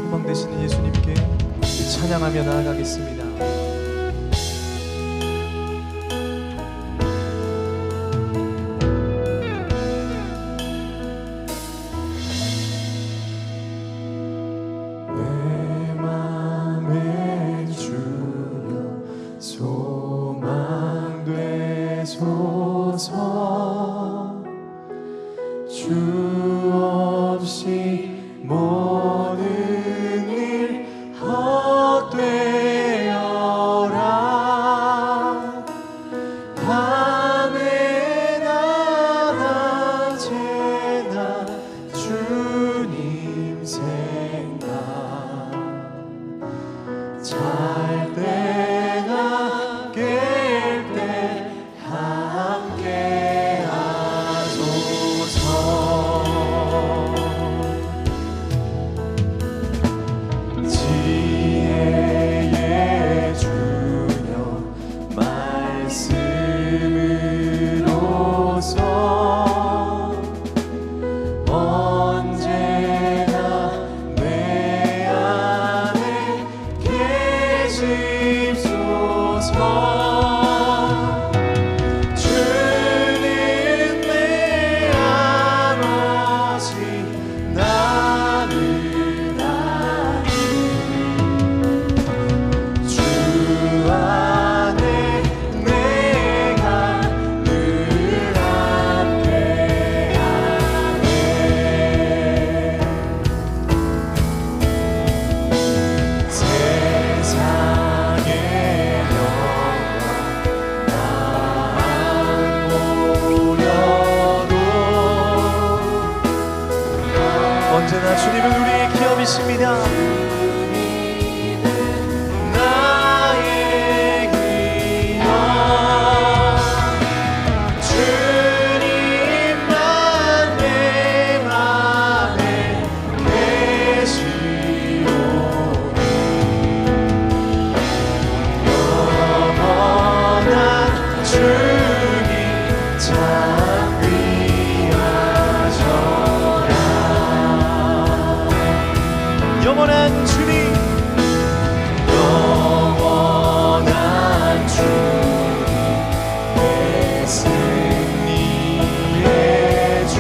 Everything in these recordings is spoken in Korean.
소망 되시는 예수님께 찬양하며 나아가겠습니다. 내 맘에 주여 소망 되소서. 주 없이 모든 일 헛되어라. 밤에나 낮에나 주님 생각. 잘 때나 깰 때 함께 하소서. 지혜의 주여 말씀으로서 언제나 내 안에 계십소서. 주는 내 아버지 나는 아니. 주 안에 내가 늘 함께하네. 세상의 영광 안 보려도 언제나 주님은 우리의 기업이십니다. 나의 기업. 주님만 내 맘에 계시오니. 영원한 주님 참 귀하셔라. 영원한 주님, 영원한 주님 내 승리의 주.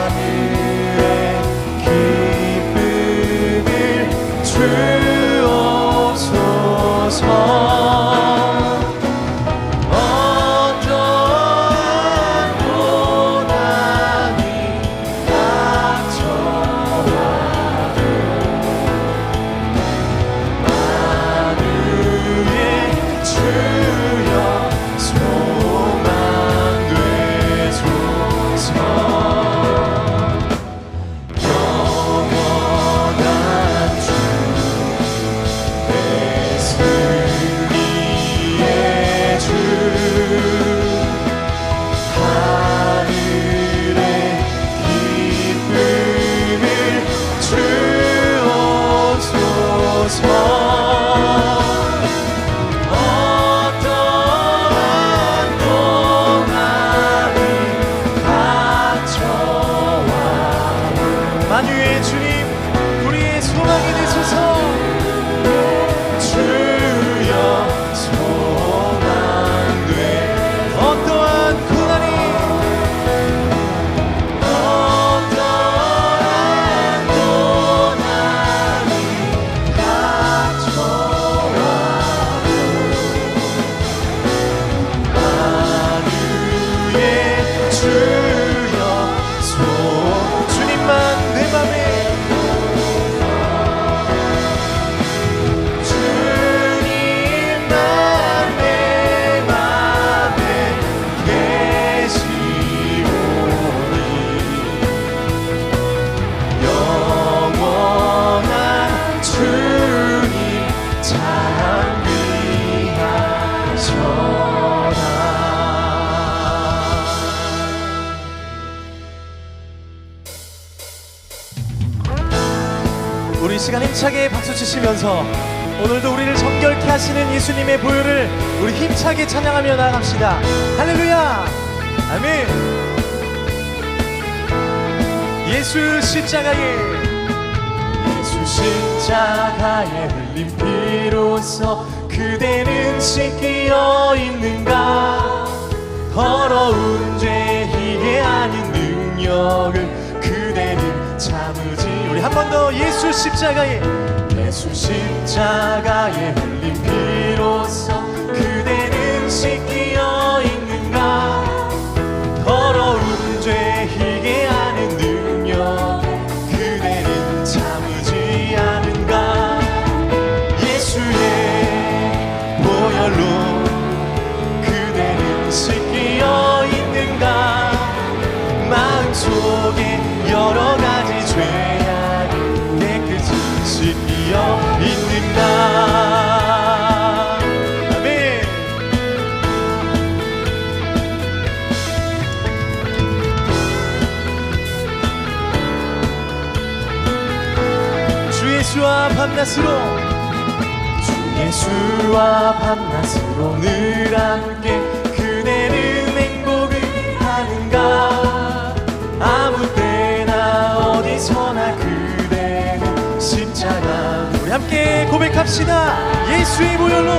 하늘의 기쁨을 주옵소서. 어떠한 고난이 닥쳐와도 만유의 주여 소망 되소서. 영원한 주 내 승리의 주. 하늘의 기쁨을 주옵소서. 어떠한 고난이 닥쳐와도 만유의 주님, 우리의 소망이 되소서. 주여 소망 돼. 어떠한 고난이 어떠한 고난이 닥쳐와도 만유의 주여 주님만 내 맘에 주님만 내 맘에 계시오니. 영원한 주님 참 귀하셔라. 우리 시간 힘차게 박수 치시면서 오늘도 우리를 정결케 하시는 예수님의 보혈을 우리 힘차게 찬양하며 나아갑시다. 할렐루야! 아멘! 예수 십자가에 흘린 피로써 그대는 씻기어 있는가. 더러운 죄 희게 하는 능력을 그대는 참으지. 우리 한 번 더 예수 십자가에 흘린 피로써 그대는 씻기어 있는가. 더러운 죄 희게 하는 능력 그대는 참으지 않은가. 예수의 보혈로 그대는 씻기어 있는가. 마음속에 여러 가지 죄악이 깨끗이 씻기어 있는가. 아멘. 주 예수와 밤낮으로 늘 함께 그대는 행복을 하는가. 아무 때나 어디서나 그대는 십자가. 우리 함께 고백합시다. 예수의 보혈로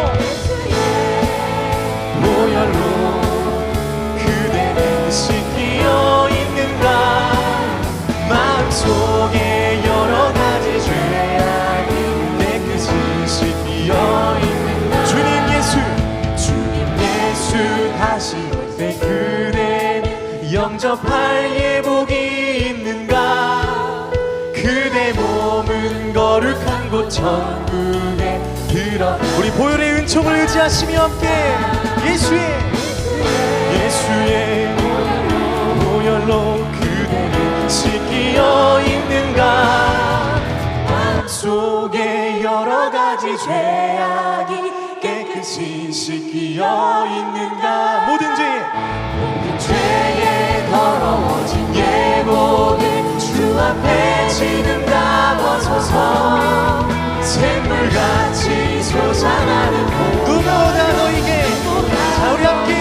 그대는 씻기어 있는가. 마음속에 여러 가지 죄악이 깨끗이 씻기어 있는가. 주님 예수 다시 올 때 그대 영접할 예복이 있는가. 그대 몸은 거룩한 곳 천국에 들어. 우리 보혈의 은총을 의지하시며 함께 예수의 보혈로 그대를 씻기어 있는가. 마음속에 여러 가지 죄악이 깨끗이 씻기어 있는가. 모든 죄에 더러워진 예복을 주 앞에 지금 담아서서 샘물같이 솟아나는 누구보다 너에게. 자 우리 함께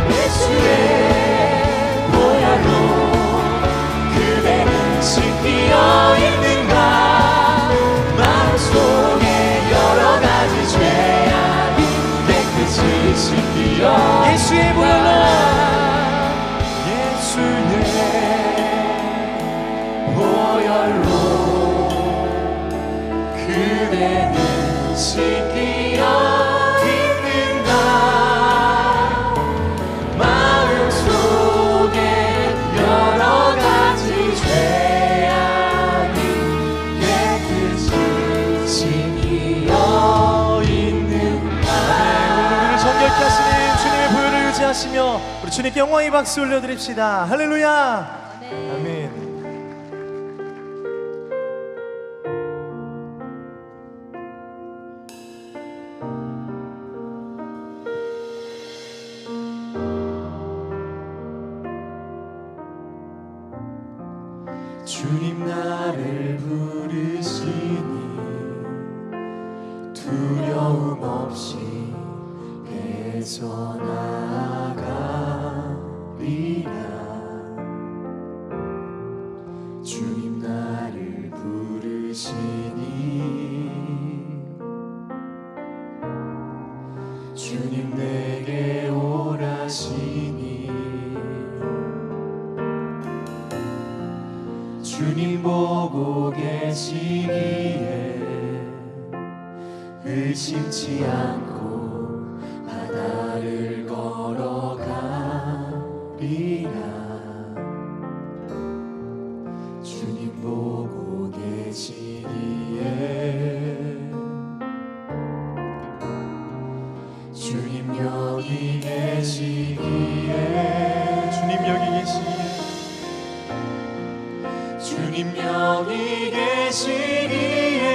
예수의 보혈로 그대는 씻기어 있는가. 마음속에 여러 가지 죄악이 깨끗이 씻기어. 예수의 보혈로 그대는 씻기어 있는가. 마음속에 여러 가지 죄악이 깨끗이 씻기어 있는가. 오늘 정결케 하시는 주님의 보혈을 의지하시며 우리 주님께 영광의 박수 올려드립시다. 할렐루야. 아멘. 주님 나를 부르시니 두려움 없이 배서나가리라. 주님 나를 부르시니 주님 내게 오라시니 주님 보고 계시기에 의심치 않고 바다를 걸어가리라. 주님 보고 계시기에 주님 여기 계시기에 주님 여기 계시기에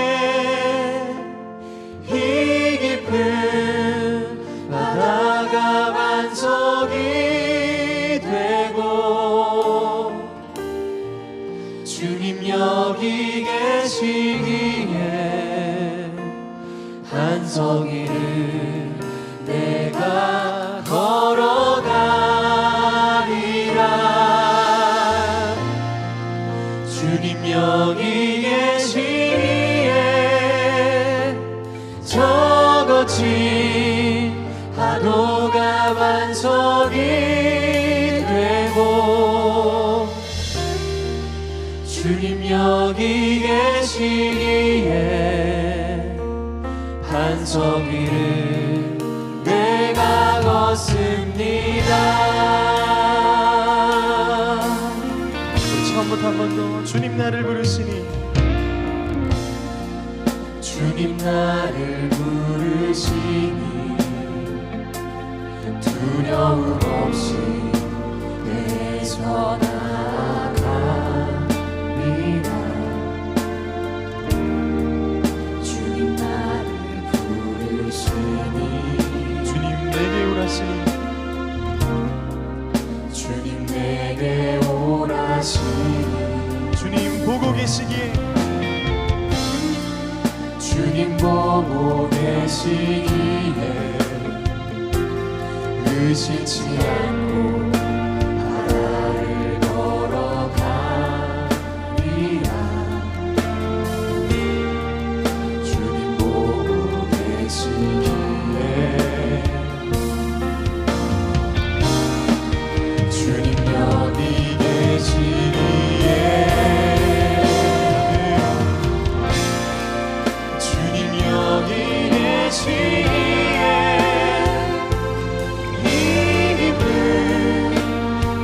이 깊은 바다가 반석이 되고 주님 여기 계시기에 반석이를 내가 걸어가리라. 걷지 파도가 반석이 되고 주님 여기 계시기에 반석 위를 내가 걷습니다. 우리 처음부터 한 번 더 주님 나를 부르시니 주님 나를 부르시니 두려움 없이 내서 나아가리라. 주님 나를 부르시니 주님 내게 오라시니 주님 내게 오라시니 주님 보고 계시기에 주님 보고 계시기에 의심치 않고 바다를 걸어가리라. 주님 보고 계시기에 주님 여기 계시기에 주님 여기 계시기에 이 깊은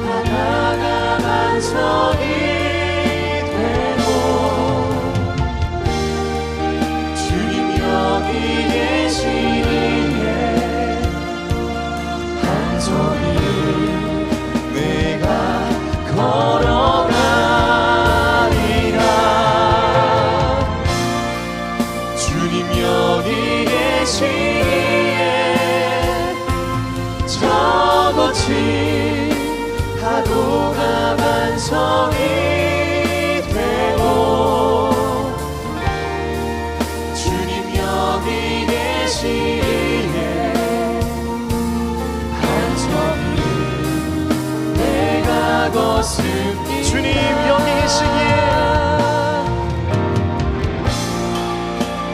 바다가 반석이 되고 주님 여기 계시기에 반석 위를 내가 걸어가리라. 주님 여기 계시기에 저 거친 파도가 반석이 되고 주님 여기 계시기에 반석 위를 내가 걷습니다. 주님 여기 계시기에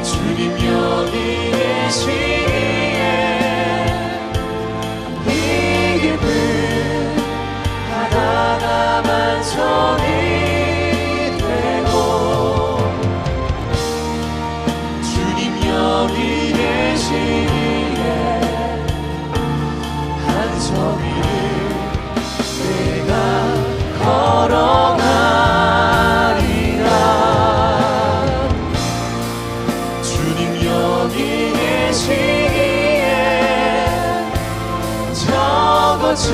주님 여기 계시기에 이 깊은 바다가 반석이 되고 주님 여기 계시기에 반석 위를 내가 걸어가리라. 주님 여기 계시기에 저 거친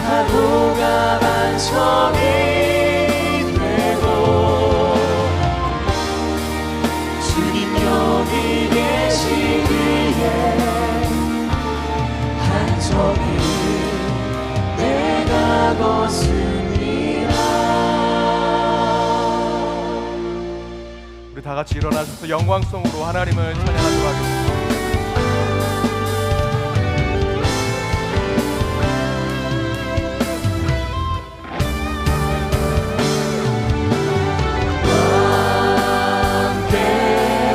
파도가 반석이 되고 주님 여기 계시기에 반석 위를 내가 걷습니다. 우리 다 같이 일어나셔서 영광성으로 하나님을 찬양하도록 하겠습니다. 함께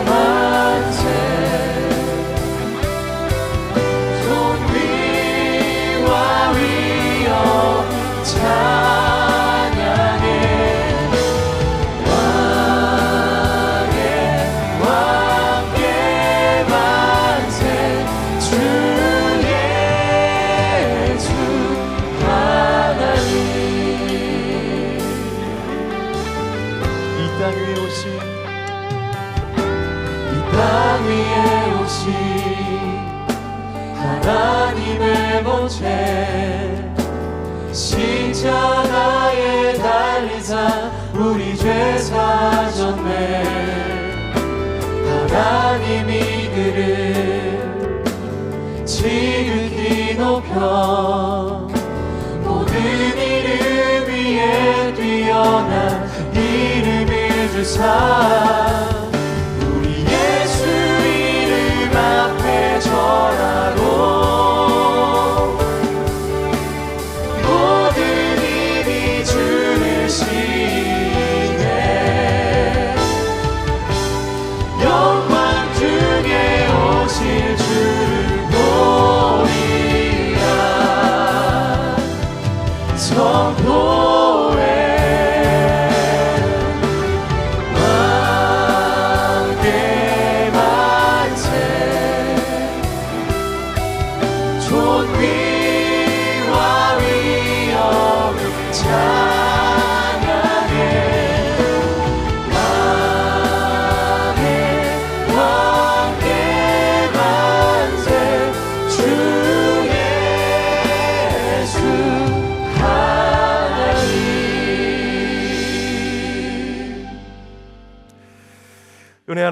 만세 좀 위와 위엄 찬양해 왕의 만세 주 예수 하나님. 이 땅 위에 오신 땅 위에 오신 하나님의 본체 십자가에 달리사 우리 죄 사셨네. 하나님이 그를 지극히 높여 모든 이름 위에 뛰어난 이름을 주사 우리 예수 이름 앞에 절하고 모든 입이 주를 시네. 영광 중에 오신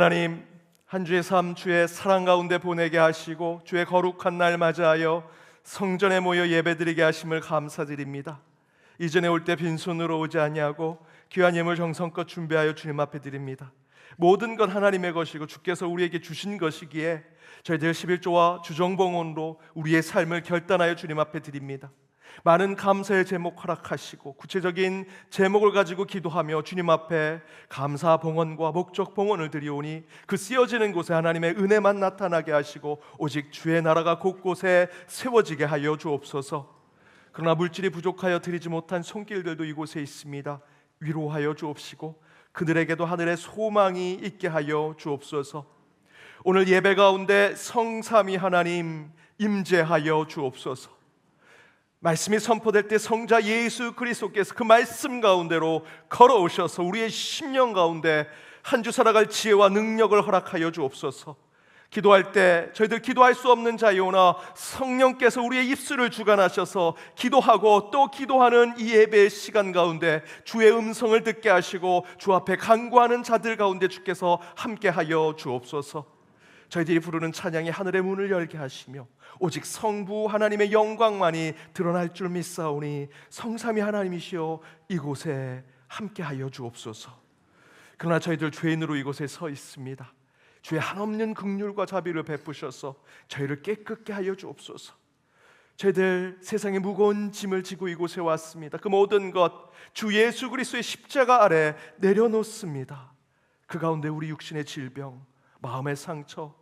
하나님, 한 주의 삶 주의 사랑 가운데 보내게 하시고 주의 거룩한 날 맞이하여 성전에 모여 예배드리게 하심을 감사드립니다. 이전에 올 때 빈손으로 오지 아니하고 귀한 예물 정성껏 준비하여 주님 앞에 드립니다. 모든 것 하나님의 것이고 주께서 우리에게 주신 것이기에 저희들 11조와 주정봉헌으로 우리의 삶을 결단하여 주님 앞에 드립니다. 많은 감사의 제목 허락하시고 구체적인 제목을 가지고 기도하며 주님 앞에 감사 봉헌과 목적 봉헌을 드리오니 그 쓰여지는 곳에 하나님의 은혜만 나타나게 하시고 오직 주의 나라가 곳곳에 세워지게 하여 주옵소서. 그러나 물질이 부족하여 드리지 못한 손길들도 이곳에 있습니다. 위로하여 주옵시고 그들에게도 하늘의 소망이 있게 하여 주옵소서. 오늘 예배 가운데 성삼위 하나님 임재하여 주옵소서. 말씀이 선포될 때 성자 예수 그리스도께서 그 말씀 가운데로 걸어오셔서 우리의 심령 가운데 한 주 살아갈 지혜와 능력을 허락하여 주옵소서. 기도할 때 저희들 기도할 수 없는 자유나 성령께서 우리의 입술을 주관하셔서 기도하고 또 기도하는 이 예배의 시간 가운데 주의 음성을 듣게 하시고 주 앞에 간구하는 자들 가운데 주께서 함께하여 주옵소서. 저희들이 부르는 찬양이 하늘의 문을 열게 하시며 오직 성부 하나님의 영광만이 드러날 줄 믿사오니 성삼위 하나님이시여 이곳에 함께하여 주옵소서. 그러나 저희들 죄인으로 이곳에 서 있습니다. 주의 한없는 긍휼과 자비를 베푸셔서 저희를 깨끗게 하여 주옵소서. 저희들 세상의 무거운 짐을 지고 이곳에 왔습니다. 그 모든 것 주 예수 그리스도의 십자가 아래 내려놓습니다. 그 가운데 우리 육신의 질병, 마음의 상처,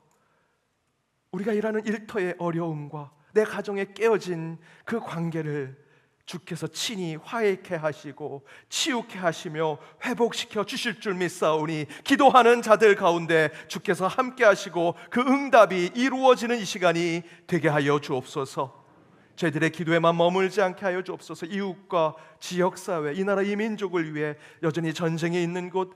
우리가 일하는 일터의 어려움과 내 가정에 깨어진 그 관계를 주께서 친히 화해케 하시고 치유케 하시며 회복시켜 주실 줄 믿사오니 기도하는 자들 가운데 주께서 함께 하시고 그 응답이 이루어지는 이 시간이 되게 하여 주옵소서. 저희들의 기도에만 머물지 않게 하여 주옵소서. 이웃과 지역사회, 이 나라 이 민족을 위해 여전히 전쟁이 있는 곳,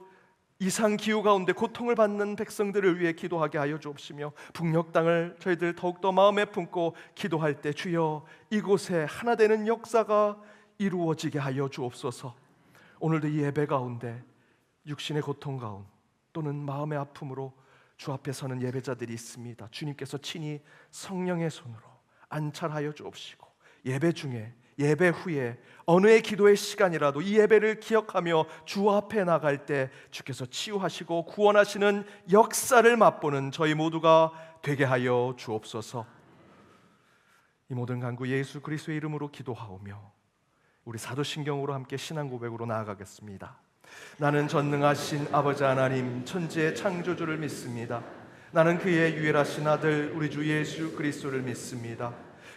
이상 기후 가운데 고통을 받는 백성들을 위해 기도하게 하여 주옵시며 북녘 땅을 저희들 더욱더 마음에 품고 기도할 때 주여 이곳에 하나 되는 역사가 이루어지게 하여 주옵소서. 오늘도 이 예배 가운데 육신의 고통 가운데 또는 마음의 아픔으로 주 앞에 서는 예배자들이 있습니다. 주님께서 친히 성령의 손으로 안찰하여 주옵시고 예배 중에 예배 후에 어느의 기도의 시간이라도 이 예배를 기억하며 주 앞에 나갈 때 주께서 치유하시고 구원하시는 역사를 맛보는 저희 모두가 되게 하여 주옵소서. 이 모든 간구 예수 그리스도의 이름으로 기도하오며 우리 사도신경으로 함께 신앙 고백으로 나아가겠습니다. 나는 전능하신 아버지 하나님 천지의 창조주를 믿습니다. 나는 그의 유일하신 아들 우리 주 예수 그리스도를 믿습니다.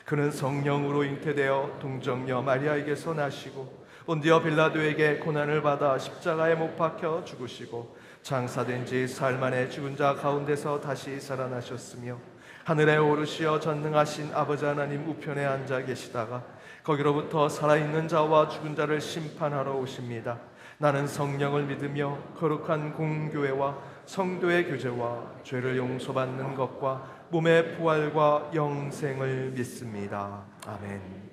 그는 성령으로 잉태되어 동정녀 마리아에게서 나시고 본디어 빌라도에게 고난을 받아 십자가에 못 박혀 죽으시고 장사된 지 사흘 만에 죽은 자 가운데서 다시 살아나셨으며 하늘에 오르시어 전능하신 아버지 하나님 우편에 앉아 계시다가 거기로부터 살아있는 자와 죽은 자를 심판하러 오십니다. 나는 성령을 믿으며 거룩한 공교회와 성도의 교제와 죄를 용서받는 것과 몸의 부활과 영생을 믿습니다. 아멘.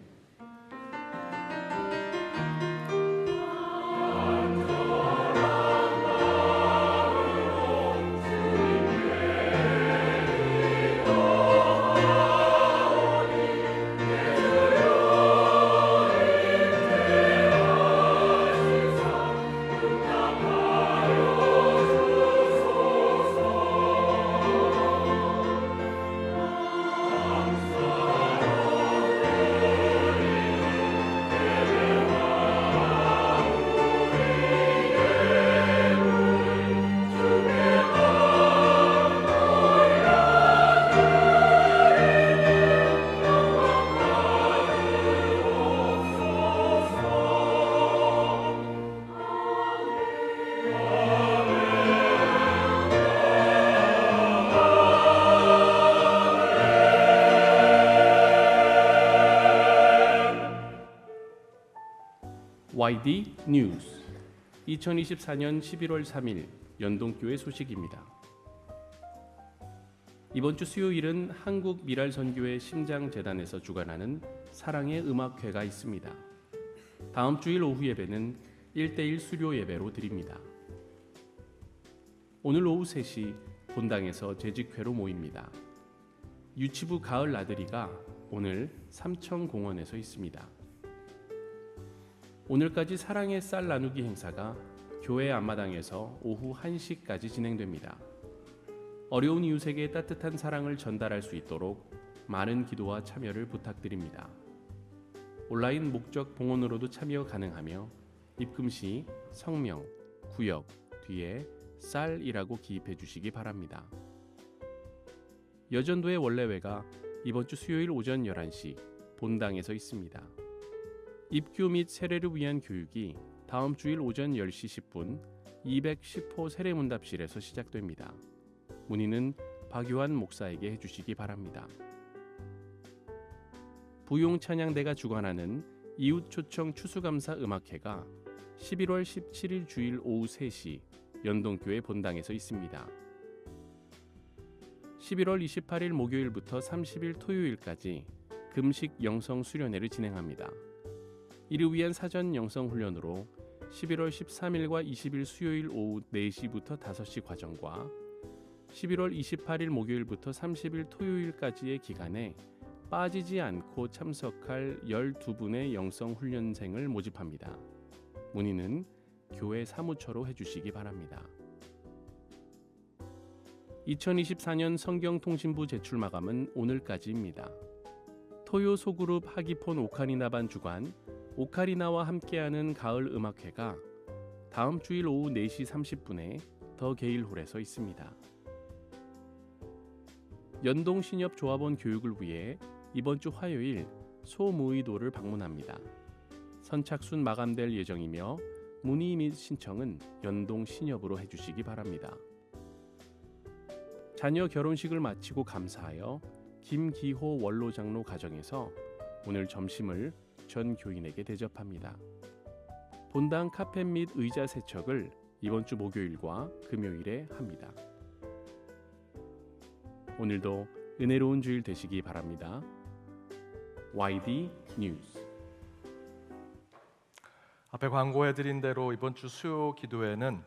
YD 뉴스 2024년 11월 3일 연동교회 소식입니다. 이번 주 수요일은 한국미랄선교회 심장재단에서 주관하는 사랑의 음악회가 있습니다. 다음 주일 오후 예배는 1:1 수료 예배로 드립니다. 오늘 오후 3시 본당에서 재직회로 모입니다. 유치부 가을 나들이가 오늘 삼청공원에서 있습니다. 오늘까지 사랑의 쌀 나누기 행사가 교회 앞마당에서 오후 1시까지 진행됩니다. 어려운 이웃에게 따뜻한 사랑을 전달할 수 있도록 많은 기도와 참여를 부탁드립니다. 온라인 목적 봉헌으로도 참여 가능하며 입금 시 성명, 구역 뒤에 쌀이라고 기입해 주시기 바랍니다. 여전도의 원래회가 이번 주 수요일 오전 11시 본당에서 있습니다. 입교 및 세례를 위한 교육이 다음 주일 오전 10시 10분 210호 세례문답실에서 시작됩니다. 문의는 박요한 목사에게 해주시기 바랍니다. 부용찬양대가 주관하는 이웃초청 추수감사 음악회가 11월 17일 주일 오후 3시 연동교회 본당에서 있습니다. 11월 28일 목요일부터 30일 토요일까지 금식 영성 수련회를 진행합니다. 이를 위한 사전 영성 훈련으로 11월 13일과 20일 수요일 오후 4시부터 5시 과정과 11월 28일 목요일부터 30일 토요일까지의 기간에 빠지지 않고 참석할 12분의 영성 훈련생을 모집합니다. 문의는 교회 사무처로 해주시기 바랍니다. 2024년 성경통신부 제출 마감은 오늘까지입니다. 토요 소그룹 하기폰 오카리나반 주관 오카리나와 함께하는 가을 음악회가 다음 주일 오후 4시 30분에 더 게일홀에서 있습니다. 연동신협조합원 교육을 위해 이번 주 화요일 소무의도를 방문합니다. 선착순 마감될 예정이며 문의 및 신청은 연동신협으로 해주시기 바랍니다. 자녀 결혼식을 마치고 감사하여 김기호 원로장로 가정에서 오늘 점심을 전 교인에게 대접합니다. 본당 카펫 및 의자 세척을 이번 주 목요일과 금요일에 합니다. 오늘도 은혜로운 주일 되시기 바랍니다. YD 뉴스. 앞에 광고해드린 대로 이번 주 수요 기도회는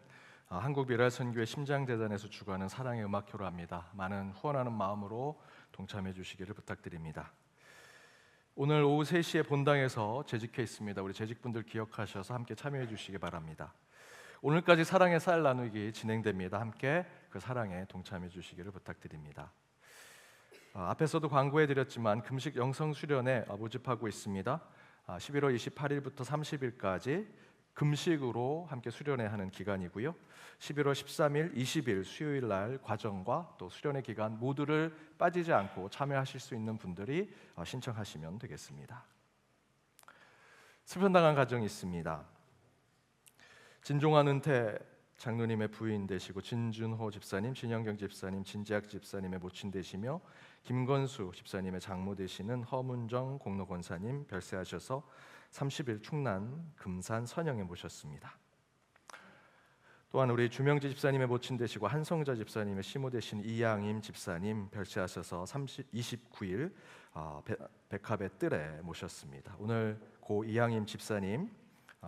한국미랄선교회 심장재단에서 주관하는 사랑의 음악회로 합니다. 많은 후원하는 마음으로 동참해 주시기를 부탁드립니다. 오늘 오후 3시에 본당에서 재직회 있습니다. 우리 재직분들 기억하셔서 함께 참여해 주시기 바랍니다. 오늘까지 사랑의 쌀 나누기 진행됩니다. 함께 그 사랑에 동참해 주시기를 부탁드립니다. 앞에서도 광고해드렸지만 금식 영성 수련회 모집하고 있습니다. 11월 28일부터 30일까지 금식으로 함께 수련회 하는 기간이고요. 11월 13일, 20일 수요일 날 과정과 또 수련회 기간 모두를 빠지지 않고 참여하실 수 있는 분들이 신청하시면 되겠습니다. 슬픈당한 가정이 있습니다. 진종환 은퇴 장로님의 부인 되시고 진준호 집사님, 진영경 집사님, 진재학 집사님의 모친 되시며 김건수 집사님의 장모 되시는 허문정 공로권사님 별세하셔서 30일 충남 금산 선영에 모셨습니다. 또한 우리 주명지 집사님의 모친 되시고 한성자 집사님의 시모 되신 이양임 집사님 별세하셔서 29일 백합의 뜰에 모셨습니다. 오늘 고 이양임 집사님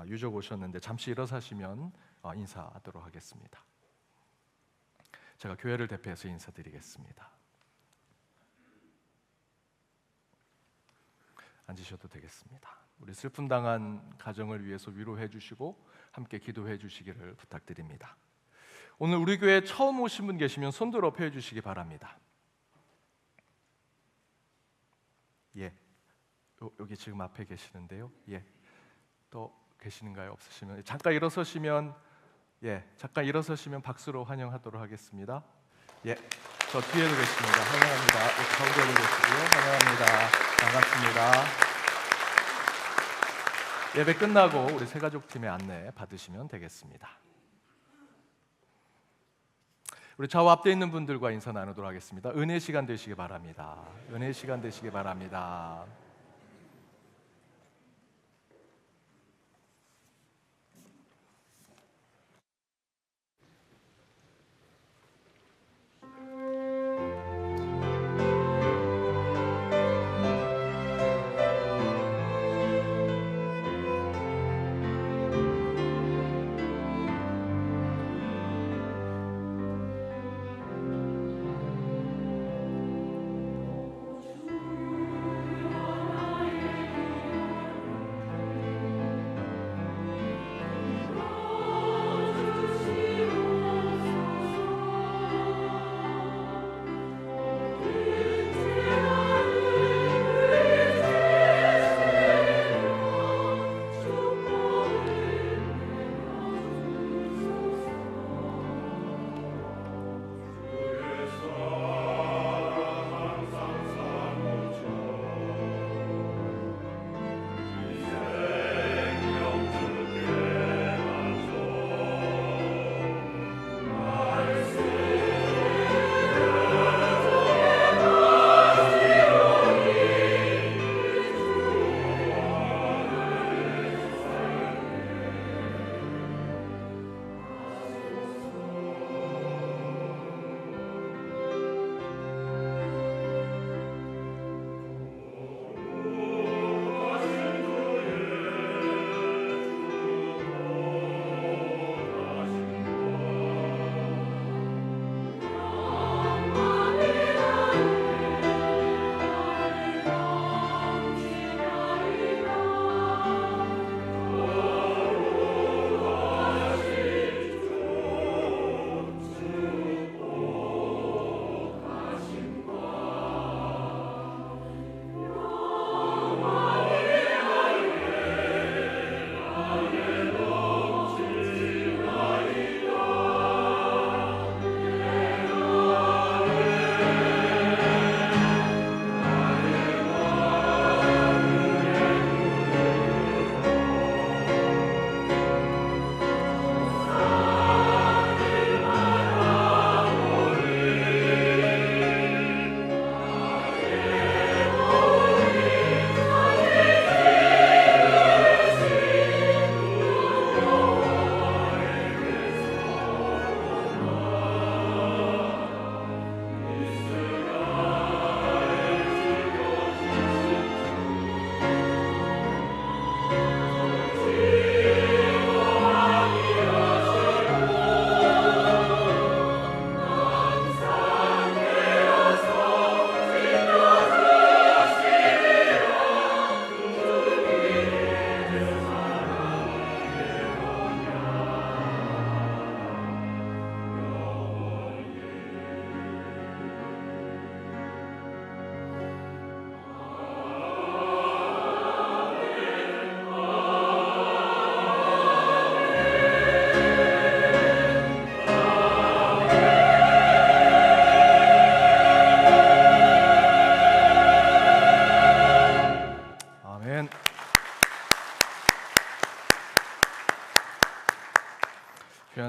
유족 오셨는데 잠시 일어서시면 인사하도록 하겠습니다. 제가 교회를 대표해서 인사드리겠습니다. 앉으셔도 되겠습니다. 우리 슬픔 당한 가정을 위해서 위로해 주시고 함께 기도해 주시기를 부탁드립니다. 오늘 우리 교회에 처음 오신 분 계시면 손들어 펴 주시기 바랍니다. 예, 여기 지금 앞에 계시는데요. 예, 또 계시는가요? 없으시면 잠깐 일어서시면 박수로 환영하도록 하겠습니다. 예, 저 뒤에도 계십니다. 환영합니다. 가운데도 계시고요. 환영합니다. 반갑습니다. 예배 끝나고 우리 새가족팀의 안내 받으시면 되겠습니다. 우리 좌우 앞에 있는 분들과 인사 나누도록 하겠습니다. 은혜 시간 되시기 바랍니다. 은혜 시간 되시기 바랍니다.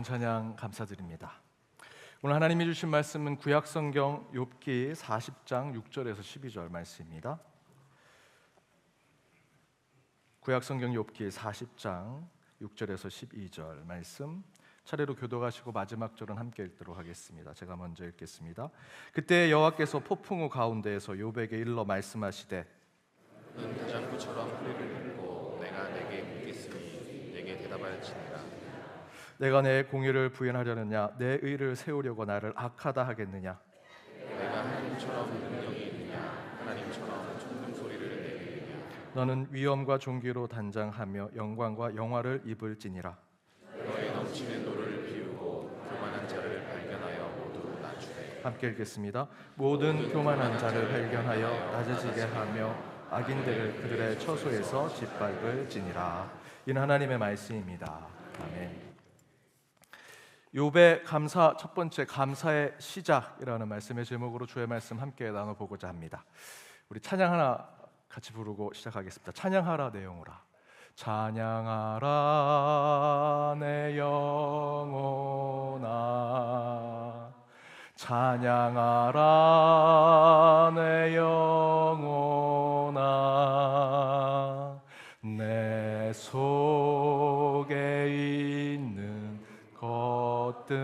귀한 찬양 감사드립니다. 오늘 하나님이 주신 말씀은 구약성경 욥기 40장 6절에서 12절 말씀입니다. 구약성경 욥기 40장 6절에서 12절 말씀 차례로 교독하시고 마지막 절은 함께 읽도록 하겠습니다. 제가 먼저 읽겠습니다. 그때 여호와께서 폭풍우 가운데에서 욥에게 일러 말씀하시되 는 대장부처럼 허리를 굽고 내가 내게 묻겠으니 내게 대답할지니라. 내가 내 공의를 부인하려느냐 내 의를 세우려고 나를 악하다 하겠느냐. 내가 하나님처럼 능력이 있느냐 하나님처럼 종금 소리를 내리느냐. 너는 위엄과 존귀로 단장하며 영광과 영화를 입을지니라. 너의 넘치는 노를 비우고 교만한 자를 발견하여 모두 낮추게. 함께 읽겠습니다. 모든 교만한 자를 발견하여 낮아지게 하며 악인들을 그들의 처소에서 짓밟을지니라. 이는 하나님의 말씀입니다. 아멘. 욥의 감사 첫 번째 감사의 시작이라는 말씀의 제목으로 주의 말씀 함께 나눠보고자 합니다. 우리 찬양 하나 같이 부르고 시작하겠습니다. 찬양하라 내 영혼아. 찬양하라 내 영혼아. 찬양하라 내 영혼아. 내 속에 있는 것들아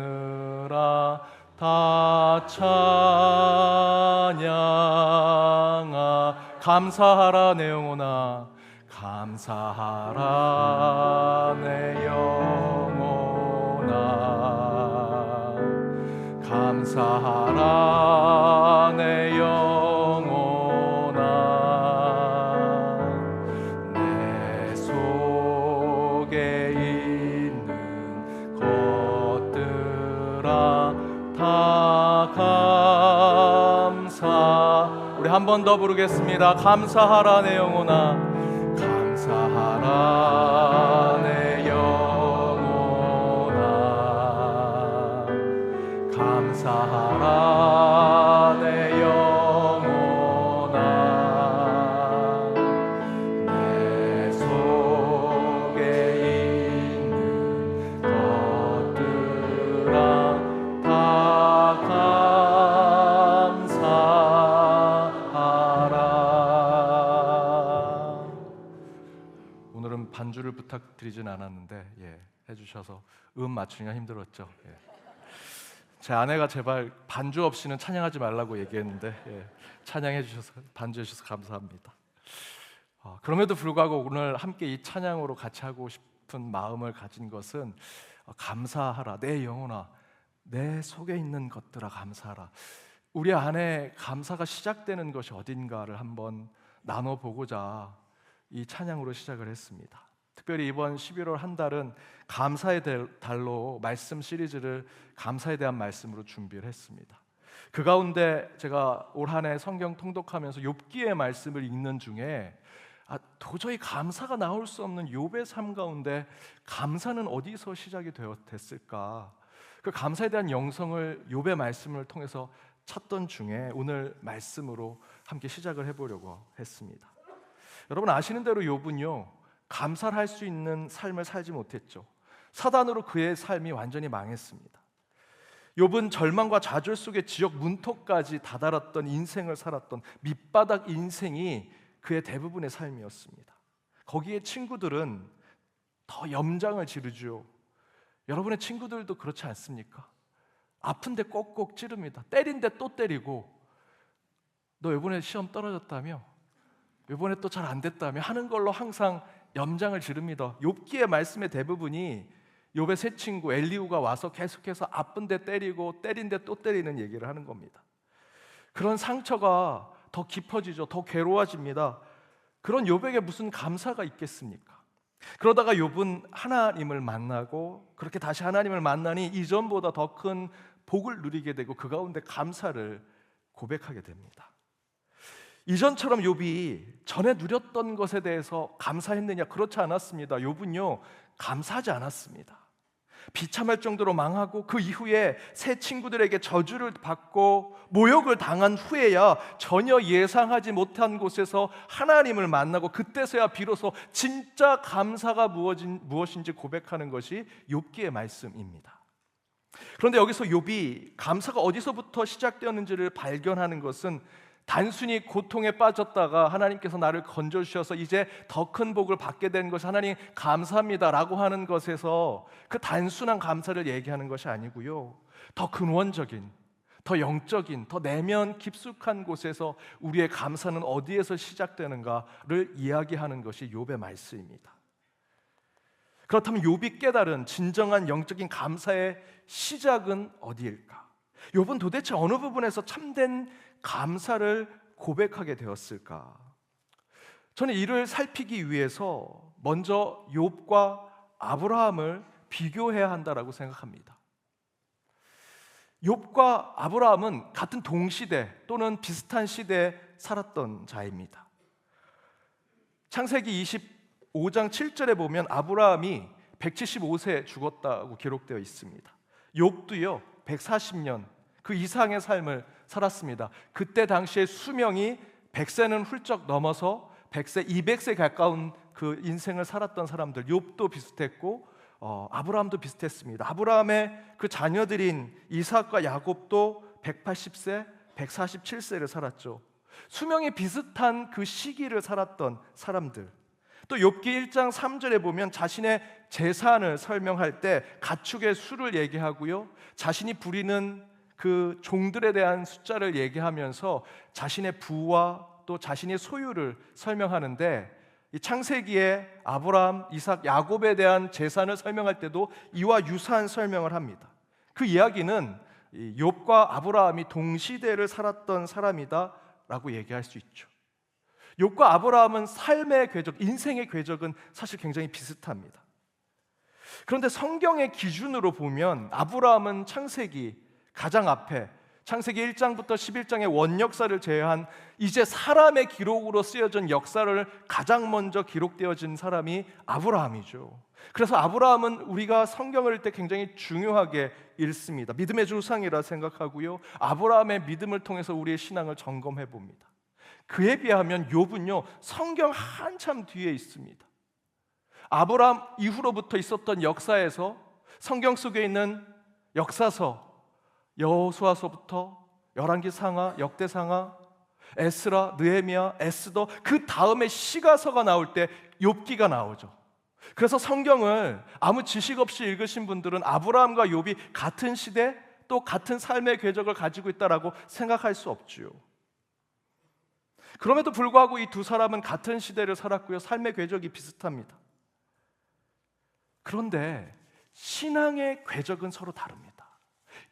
다 찬양하. 감사하라 내 영혼아. 감사하라 내 영혼아. 감사하라 내 영혼아. 내 속에 있는 것들아 다 감사. 우리 한 번 더 부르겠습니다. 감사하라 내 영혼아. 감사하라 내 영혼아. 감사하라 내 영혼아. 내 속에 있는 것들아 다 감사하라. 오늘은 반주를 부탁드리진 않았는데 해주셔서 맞추기가 힘들었죠. 제 아내가 제발 반주 없이는 찬양하지 말라고 얘기했는데 찬양해 주셔서 반주해 주셔서 감사합니다. 그럼에도 불구하고 오늘 함께 이 찬양으로 같이 하고 싶은 마음을 가진 것은 감사하라 내 영혼아. 내 속에 있는 것들아 감사하라. 우리 안에 감사가 시작되는 것이 어딘가를 한번 나눠보고자 이 찬양으로 시작을 했습니다. 특별히 이번 11월 한 달은 감사의 달로 말씀 시리즈를 감사에 대한 말씀으로 준비를 했습니다. 그 가운데 제가 올 한 해 성경 통독하면서 욥기의 말씀을 읽는 중에 도저히 감사가 나올 수 없는 욥의 삶 가운데 감사는 어디서 시작이 됐을까? 그 감사에 대한 영성을 욥의 말씀을 통해서 찾던 중에 오늘 말씀으로 함께 시작을 해보려고 했습니다. 여러분 아시는 대로 욥은요 감사를 할 수 있는 삶을 살지 못했죠. 사단으로 그의 삶이 완전히 망했습니다. 욥은 절망과 좌절 속에 지역 문턱까지 다다랐던 인생을 살았던 밑바닥 인생이 그의 대부분의 삶이었습니다. 거기에 친구들은 더 염장을 지르죠. 여러분의 친구들도 그렇지 않습니까? 아픈데 꼭꼭 찌릅니다. 때린데 또 때리고, 너 이번에 시험 떨어졌다며? 이번에 또 잘 안 됐다며? 하는 걸로 항상 염장을 지릅니다. 욥기의 말씀의 대부분이 욥의 새 친구 엘리후가 와서 계속해서 아픈데 때리고 때린데 또 때리는 얘기를 하는 겁니다. 그런 상처가 더 깊어지죠. 더 괴로워집니다. 그런 욥에게 무슨 감사가 있겠습니까? 그러다가 욥은 하나님을 만나고 그렇게 다시 하나님을 만나니 이전보다 더 큰 복을 누리게 되고 그 가운데 감사를 고백하게 됩니다. 이전처럼 욥이 전에 누렸던 것에 대해서 감사했느냐? 그렇지 않았습니다. 욥은요 감사하지 않았습니다. 비참할 정도로 망하고 그 이후에 새 친구들에게 저주를 받고 모욕을 당한 후에야 전혀 예상하지 못한 곳에서 하나님을 만나고 그때서야 비로소 진짜 감사가 무엇인지 고백하는 것이 욥기의 말씀입니다. 그런데 여기서 욥이 감사가 어디서부터 시작되었는지를 발견하는 것은 단순히 고통에 빠졌다가 하나님께서 나를 건져주셔서 이제 더 큰 복을 받게 된 것이 하나님 감사합니다라고 하는 것에서 그 단순한 감사를 얘기하는 것이 아니고요, 더 근원적인, 더 영적인, 더 내면 깊숙한 곳에서 우리의 감사는 어디에서 시작되는가를 이야기하는 것이 욥의 말씀입니다. 그렇다면 욥이 깨달은 진정한 영적인 감사의 시작은 어디일까? 욥은 도대체 어느 부분에서 참된 감사를 고백하게 되었을까? 저는 이를 살피기 위해서 먼저 욥과 아브라함을 비교해야 한다라고 생각합니다. 욥과 아브라함은 같은 동시대 또는 비슷한 시대에 살았던 자입니다. 창세기 25장 7절에 보면 아브라함이 175세에 죽었다고 기록되어 있습니다. 욥도요 140년 그 이상의 삶을 살았습니다. 그때 당시에 수명이 100세는 훌쩍 넘어서 100세, 200세 가까운 그 인생을 살았던 사람들, 욥도 비슷했고 아브라함도 비슷했습니다. 아브라함의 그 자녀들인 이삭과 야곱도 180세, 147세를 살았죠. 수명이 비슷한 그 시기를 살았던 사람들. 또 욥기 1장 3절에 보면 자신의 재산을 설명할 때 가축의 수를 얘기하고요, 자신이 부리는 그 종들에 대한 숫자를 얘기하면서 자신의 부와 또 자신의 소유를 설명하는데, 이 창세기에 아브라함, 이삭, 야곱에 대한 재산을 설명할 때도 이와 유사한 설명을 합니다. 그 이야기는 욥과 아브라함이 동시대를 살았던 사람이다라고 얘기할 수 있죠. 욥과 아브라함은 삶의 궤적, 인생의 궤적은 사실 굉장히 비슷합니다. 그런데 성경의 기준으로 보면 아브라함은 창세기 가장 앞에, 창세기 1장부터 11장의 원역사를 제외한 이제 사람의 기록으로 쓰여진 역사를 가장 먼저 기록되어진 사람이 아브라함이죠. 그래서 아브라함은 우리가 성경을 읽을 때 굉장히 중요하게 읽습니다. 믿음의 조상이라 생각하고요, 아브라함의 믿음을 통해서 우리의 신앙을 점검해 봅니다. 그에 비하면 욥은요 성경 한참 뒤에 있습니다. 아브라함 이후로부터 있었던 역사에서 성경 속에 있는 역사서, 여호수아서부터 열왕기상하, 역대상하, 에스라, 느헤미야, 에스더, 그 다음에 시가서가 나올 때 욥기가 나오죠. 그래서 성경을 아무 지식 없이 읽으신 분들은 아브라함과 욥이 같은 시대 또 같은 삶의 궤적을 가지고 있다라고 생각할 수 없지요. 그럼에도 불구하고 이 두 사람은 같은 시대를 살았고요, 삶의 궤적이 비슷합니다. 그런데 신앙의 궤적은 서로 다릅니다.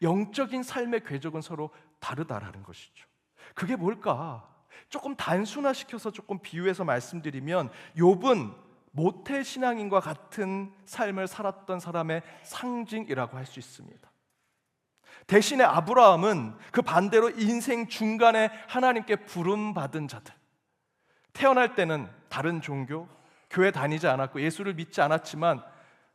영적인 삶의 궤적은 서로 다르다라는 것이죠. 그게 뭘까? 조금 단순화시켜서 조금 비유해서 말씀드리면 욥은 모태신앙인과 같은 삶을 살았던 사람의 상징이라고 할 수 있습니다. 대신에 아브라함은 그 반대로 인생 중간에 하나님께 부름받은 자들, 태어날 때는 다른 종교, 교회 다니지 않았고 예수를 믿지 않았지만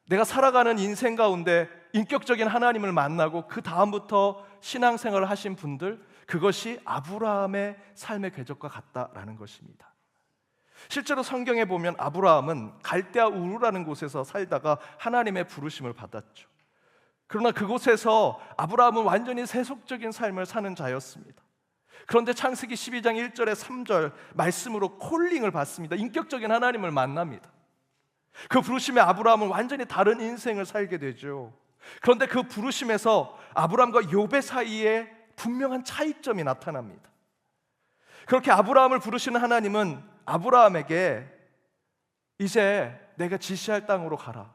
내가 살아가는 인생 가운데 인격적인 하나님을 만나고 그 다음부터 신앙생활을 하신 분들, 그것이 아브라함의 삶의 궤적과 같다라는 것입니다. 실제로 성경에 보면 아브라함은 갈대아 우르라는 곳에서 살다가 하나님의 부르심을 받았죠. 그러나 그곳에서 아브라함은 완전히 세속적인 삶을 사는 자였습니다. 그런데 창세기 12장 1절에 3절 말씀으로 콜링을 받습니다. 인격적인 하나님을 만납니다. 그 부르심에 아브라함은 완전히 다른 인생을 살게 되죠. 그런데 그 부르심에서 아브라함과 욥의 사이에 분명한 차이점이 나타납니다. 그렇게 아브라함을 부르시는 하나님은 아브라함에게 이제 내가 지시할 땅으로 가라,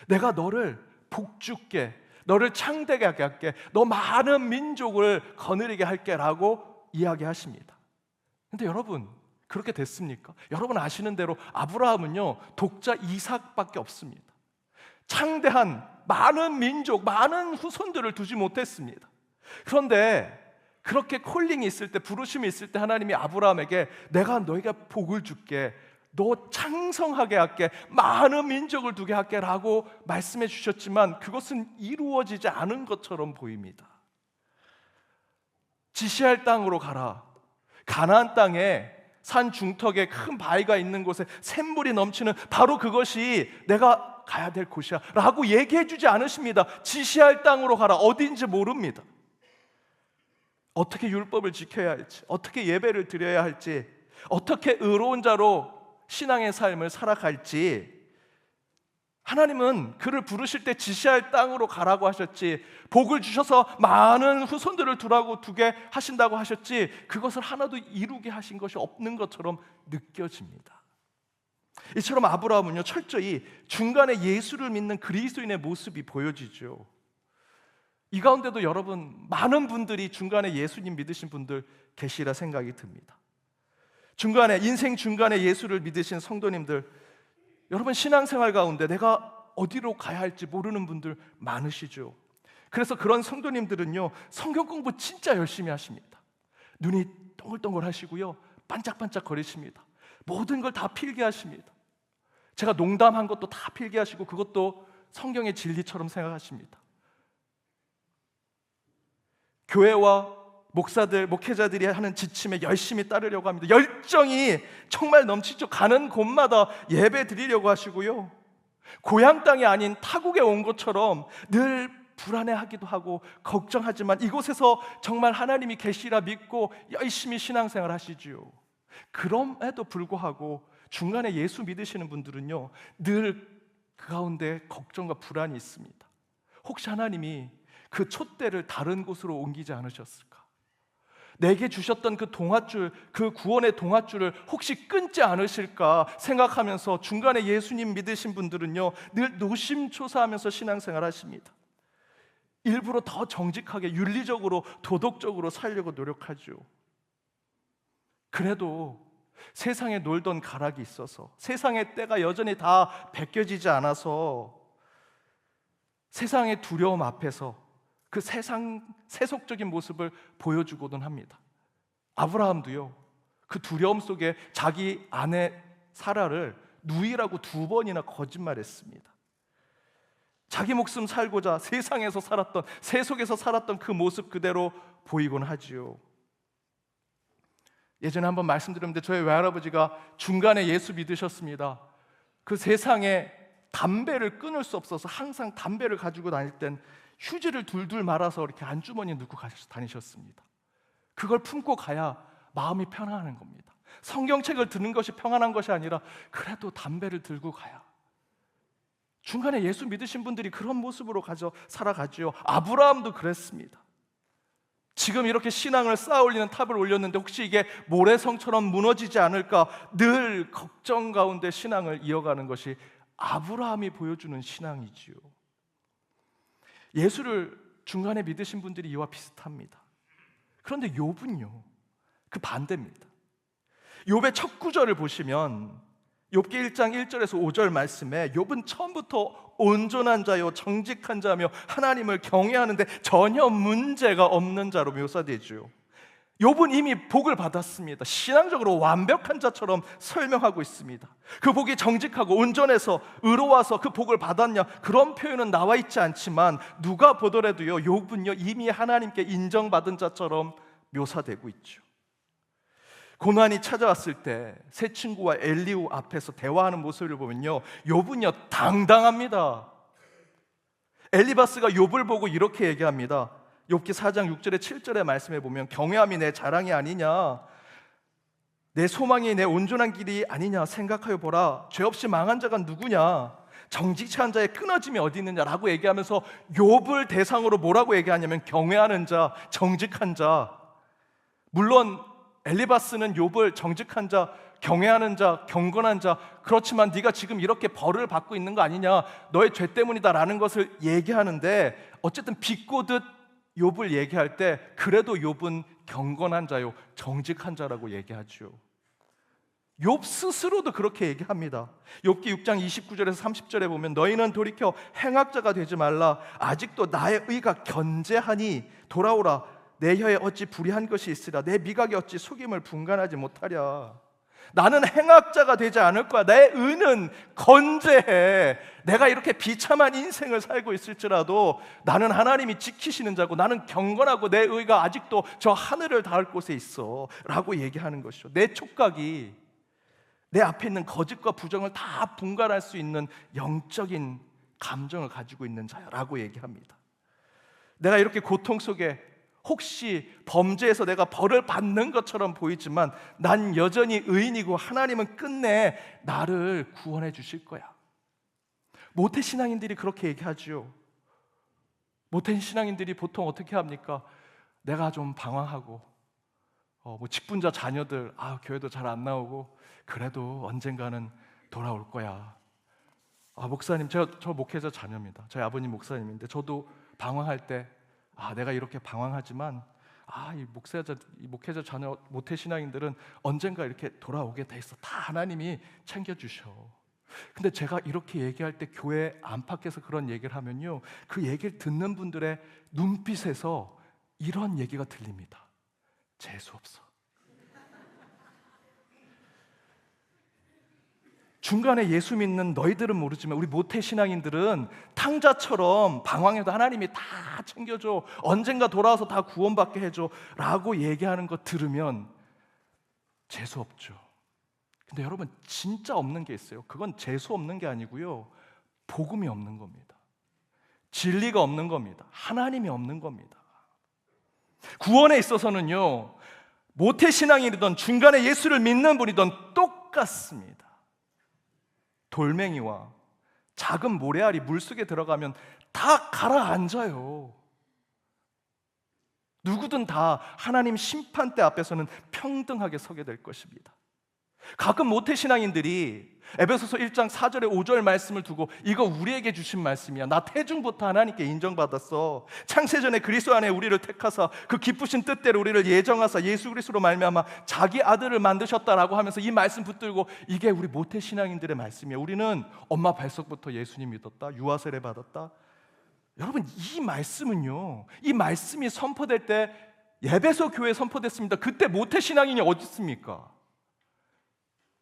내가 너를 복주게, 너를 창대하게 할게, 너 많은 민족을 거느리게 할게 라고 이야기하십니다. 근데 여러분, 그렇게 됐습니까? 여러분 아시는 대로 아브라함은요 독자 이삭밖에 없습니다. 창대한 많은 민족, 많은 후손들을 두지 못했습니다. 그런데 그렇게 콜링이 있을 때, 부르심이 있을 때 하나님이 아브라함에게 내가 너에게 복을 줄게, 너 창성하게 할게, 많은 민족을 두게 할게 라고 말씀해 주셨지만 그것은 이루어지지 않은 것처럼 보입니다. 지시할 땅으로 가라, 가나안 땅에 산 중턱에 큰 바위가 있는 곳에 샘물이 넘치는 바로 그것이 내가 가야 될 곳이야 라고 얘기해 주지 않으십니다. 지시할 땅으로 가라. 어디인지 모릅니다. 어떻게 율법을 지켜야 할지, 어떻게 예배를 드려야 할지, 어떻게 의로운 자로 신앙의 삶을 살아갈지, 하나님은 그를 부르실 때 지시할 땅으로 가라고 하셨지, 복을 주셔서 많은 후손들을 두게 하신다고 하셨지, 그것을 하나도 이루게 하신 것이 없는 것처럼 느껴집니다. 이처럼 아브라함은요, 철저히 중간에 예수를 믿는 그리스도인의 모습이 보여지죠. 이 가운데도 여러분, 많은 분들이 중간에 예수님 믿으신 분들 계시라 생각이 듭니다. 인생 중간에 예수를 믿으신 성도님들, 여러분 신앙생활 가운데 내가 어디로 가야 할지 모르는 분들 많으시죠. 그래서 그런 성도님들은요, 성경 공부 진짜 열심히 하십니다. 눈이 동글동글 하시고요, 반짝반짝 거리십니다. 모든 걸 다 필기하십니다. 제가 농담한 것도 다 필기하시고 그것도 성경의 진리처럼 생각하십니다. 교회와 목회자들이 하는 지침에 열심히 따르려고 합니다. 열정이 정말 넘치죠. 가는 곳마다 예배 드리려고 하시고요, 고향 땅이 아닌 타국에 온 것처럼 늘 불안해하기도 하고 걱정하지만 이곳에서 정말 하나님이 계시라 믿고 열심히 신앙생활 하시지요. 그럼에도 불구하고 중간에 예수 믿으시는 분들은요, 늘 그 가운데 걱정과 불안이 있습니다. 혹시 하나님이 그 촛대를 다른 곳으로 옮기지 않으셨을까? 내게 주셨던 그 동아줄, 그 구원의 동아줄을 혹시 끊지 않으실까 생각하면서 중간에 예수님 믿으신 분들은요, 늘 노심초사하면서 신앙생활 하십니다. 일부러 더 정직하게, 윤리적으로, 도덕적으로 살려고 노력하죠. 그래도 세상에 놀던 가락이 있어서, 세상의 때가 여전히 다 벗겨지지 않아서 세상의 두려움 앞에서 그 세속적인 모습을 보여주고는 합니다. 아브라함도요, 그 두려움 속에 자기 아내 사라를 누이라고 2번이나 거짓말했습니다. 자기 목숨 살고자 세상에서 살았던, 세속에서 살았던 그 모습 그대로 보이곤 하지요. 예전에 한번 말씀드렸는데 저희 외할아버지가 중간에 예수 믿으셨습니다. 그 세상에 담배를 끊을 수 없어서 항상 담배를 가지고 다닐 땐 휴지를 둘둘 말아서 이렇게 안주머니에 넣고 다니셨습니다. 그걸 품고 가야 마음이 편안한 겁니다. 성경책을 듣는 것이 평안한 것이 아니라 그래도 담배를 들고 가야. 중간에 예수 믿으신 분들이 그런 모습으로 살아가지요. 아브라함도 그랬습니다. 지금 이렇게 신앙을 쌓아 올리는 탑을 올렸는데 혹시 이게 모래성처럼 무너지지 않을까 늘 걱정 가운데 신앙을 이어가는 것이 아브라함이 보여주는 신앙이지요. 예수를 중간에 믿으신 분들이 이와 비슷합니다. 그런데 욥은요, 그 반대입니다. 욥의 첫 구절을 보시면 욥기 1장 1절에서 5절 말씀에 욥은 처음부터 온전한 자요 정직한 자며 하나님을 경외하는데 전혀 문제가 없는 자로 묘사되죠. 욥은 이미 복을 받았습니다. 신앙적으로 완벽한 자처럼 설명하고 있습니다. 그 복이 정직하고 온전해서 의로워서 그 복을 받았냐, 그런 표현은 나와 있지 않지만 누가 보더라도요, 욥은요 이미 하나님께 인정받은 자처럼 묘사되고 있죠. 고난이 찾아왔을 때 새 친구와 엘리후 앞에서 대화하는 모습을 보면요, 욥은요 당당합니다. 엘리바스가 욥을 보고 이렇게 얘기합니다. 욥기 4장 6절에 7절의 말씀에 보면 경외함이 내 자랑이 아니냐, 내 소망이 내 온전한 길이 아니냐 생각하여 보라. 죄 없이 망한 자가 누구냐, 정직치 않은 자의 끊어짐이 어디 있느냐라고 얘기하면서 욥을 대상으로 뭐라고 얘기하냐면 경외하는 자, 정직한 자. 물론 엘리바스는 욥을 정직한 자, 경외하는 자, 경건한 자, 그렇지만 네가 지금 이렇게 벌을 받고 있는 거 아니냐, 너의 죄 때문이다라는 것을 얘기하는데, 어쨌든 비꼬듯 욥을 얘기할 때 그래도 욥은 경건한 자요 정직한 자라고 얘기하죠. 욥 스스로도 그렇게 얘기합니다. 욥기 6장 29절에서 30절에 보면 너희는 돌이켜 행악자가 되지 말라. 아직도 나의 의가 견제하니 돌아오라. 내 혀에 어찌 불의한 것이 있으랴. 내 미각에 어찌 속임을 분간하지 못하랴. 나는 행악자가 되지 않을 거야. 내 의는 건재해. 내가 이렇게 비참한 인생을 살고 있을지라도 나는 하나님이 지키시는 자고 나는 경건하고 내 의가 아직도 저 하늘을 닿을 곳에 있어 라고 얘기하는 것이죠. 내 촉각이 내 앞에 있는 거짓과 부정을 다 분간할 수 있는 영적인 감정을 가지고 있는 자라고 얘기합니다. 내가 이렇게 고통 속에 혹시 범죄에서 내가 벌을 받는 것처럼 보이지만 난 여전히 의인이고 하나님은 끝내 나를 구원해 주실 거야. 모태신앙인들이 그렇게 얘기하죠. 모태신앙인들이 보통 어떻게 합니까? 내가 좀 방황하고 직분자 자녀들 교회도 잘 안 나오고 그래도 언젠가는 돌아올 거야. 목사님, 저 목회자 자녀입니다. 저희 아버님 목사님인데 저도 방황할 때 내가 이렇게 방황하지만 이 목회자 자녀 모태신앙인들은 언젠가 이렇게 돌아오게 돼 있어. 다 하나님이 챙겨주셔. 근데 제가 이렇게 얘기할 때 교회 안팎에서 그런 얘기를 하면요, 그 얘기를 듣는 분들의 눈빛에서 이런 얘기가 들립니다. 재수없어. 중간에 예수 믿는 너희들은 모르지만 우리 모태신앙인들은 탕자처럼 방황해도 하나님이 다 챙겨줘, 언젠가 돌아와서 다 구원받게 해줘 라고 얘기하는 거 들으면 재수없죠. 근데 여러분, 진짜 없는 게 있어요. 그건 재수 없는 게 아니고요, 복음이 없는 겁니다. 진리가 없는 겁니다. 하나님이 없는 겁니다. 구원에 있어서는요, 모태신앙이든 중간에 예수를 믿는 분이든 똑같습니다. 돌멩이와 작은 모래알이 물속에 들어가면 다 가라앉아요. 누구든 다 하나님 심판대 앞에서는 평등하게 서게 될 것입니다. 가끔 모태신앙인들이 에베소서 1장 4절에 5절 말씀을 두고 이거 우리에게 주신 말씀이야. 나 태중부터 하나님께 인정받았어. 창세전에 그리스도 안에 우리를 택하사 그 기쁘신 뜻대로 우리를 예정하사 예수 그리스도로 말미암아 자기 아들을 만드셨다라고 하면서 이 말씀 붙들고 이게 우리 모태신앙인들의 말씀이야. 우리는 엄마 뱃속부터 예수님 믿었다. 유아세례 받았다. 여러분, 이 말씀은요, 이 말씀이 선포될 때 에베소 교회에 선포됐습니다. 그때 모태신앙인이 어디 있습니까?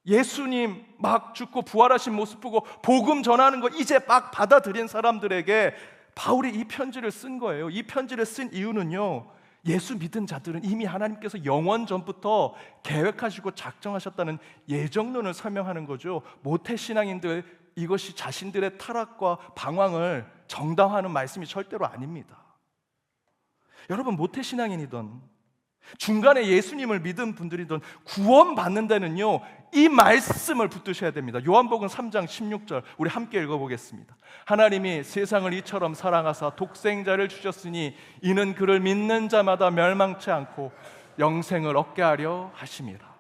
예수님 막 죽고 부활하신 모습 보고 복음 전하는 거 이제 막 받아들인 사람들에게 바울이 이 편지를 쓴 거예요. 이 편지를 쓴 이유는요, 예수 믿은 자들은 이미 하나님께서 영원 전부터 계획하시고 작정하셨다는 예정론을 설명하는 거죠. 모태신앙인들, 이것이 자신들의 타락과 방황을 정당화하는 말씀이 절대로 아닙니다. 여러분, 모태신앙인이든 중간에 예수님을 믿은 분들이든 구원받는 데는요, 이 말씀을 붙드셔야 됩니다. 요한복음 3장 16절 우리 함께 읽어보겠습니다. 하나님이 세상을 이처럼 사랑하사 독생자를 주셨으니 이는 그를 믿는 자마다 멸망치 않고 영생을 얻게 하려 하심이라.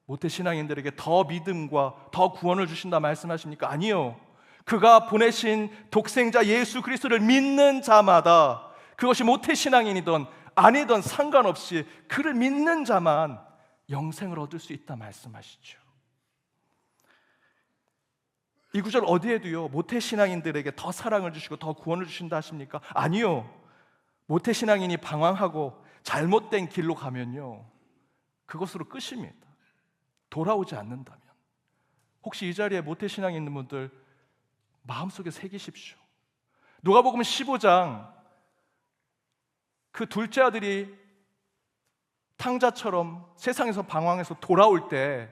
모태신앙인들에게 더 믿음과 더 구원을 주신다 말씀하십니까? 아니요. 그가 보내신 독생자 예수 그리스도를 믿는 자마다, 그것이 모태신앙인이든 아니든 상관없이 그를 믿는 자만 영생을 얻을 수 있다 말씀하시죠. 이 구절 어디에도요, 모태신앙인들에게 더 사랑을 주시고 더 구원을 주신다 하십니까? 아니요. 모태신앙인이 방황하고 잘못된 길로 가면요, 그것으로 끝입니다. 돌아오지 않는다면. 혹시 이 자리에 모태신앙 있는 분들 마음속에 새기십시오. 누가복음 15장 그 둘째 아들이 탕자처럼 세상에서 방황해서 돌아올 때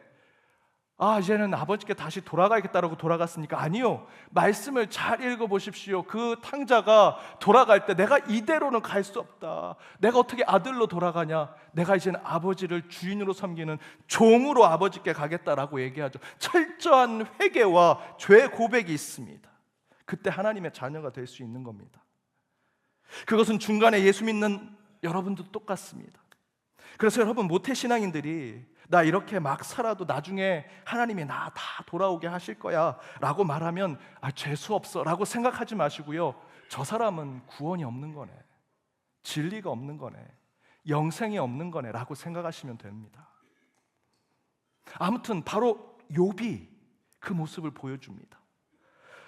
이제는 아버지께 다시 돌아가야겠다라고 돌아갔습니까? 아니요. 말씀을 잘 읽어보십시오. 그 탕자가 돌아갈 때 내가 이대로는 갈 수 없다. 내가 어떻게 아들로 돌아가냐? 내가 이제는 아버지를 주인으로 섬기는 종으로 아버지께 가겠다라고 얘기하죠. 철저한 회개와 죄 고백이 있습니다. 그때 하나님의 자녀가 될 수 있는 겁니다. 그것은 중간에 예수 믿는 여러분도 똑같습니다. 그래서 여러분, 모태신앙인들이 나 이렇게 막 살아도 나중에 하나님이 나 다 돌아오게 하실 거야 라고 말하면 재수없어 라고 생각하지 마시고요, 저 사람은 구원이 없는 거네, 진리가 없는 거네, 영생이 없는 거네 라고 생각하시면 됩니다. 아무튼 바로 욥이 그 모습을 보여줍니다.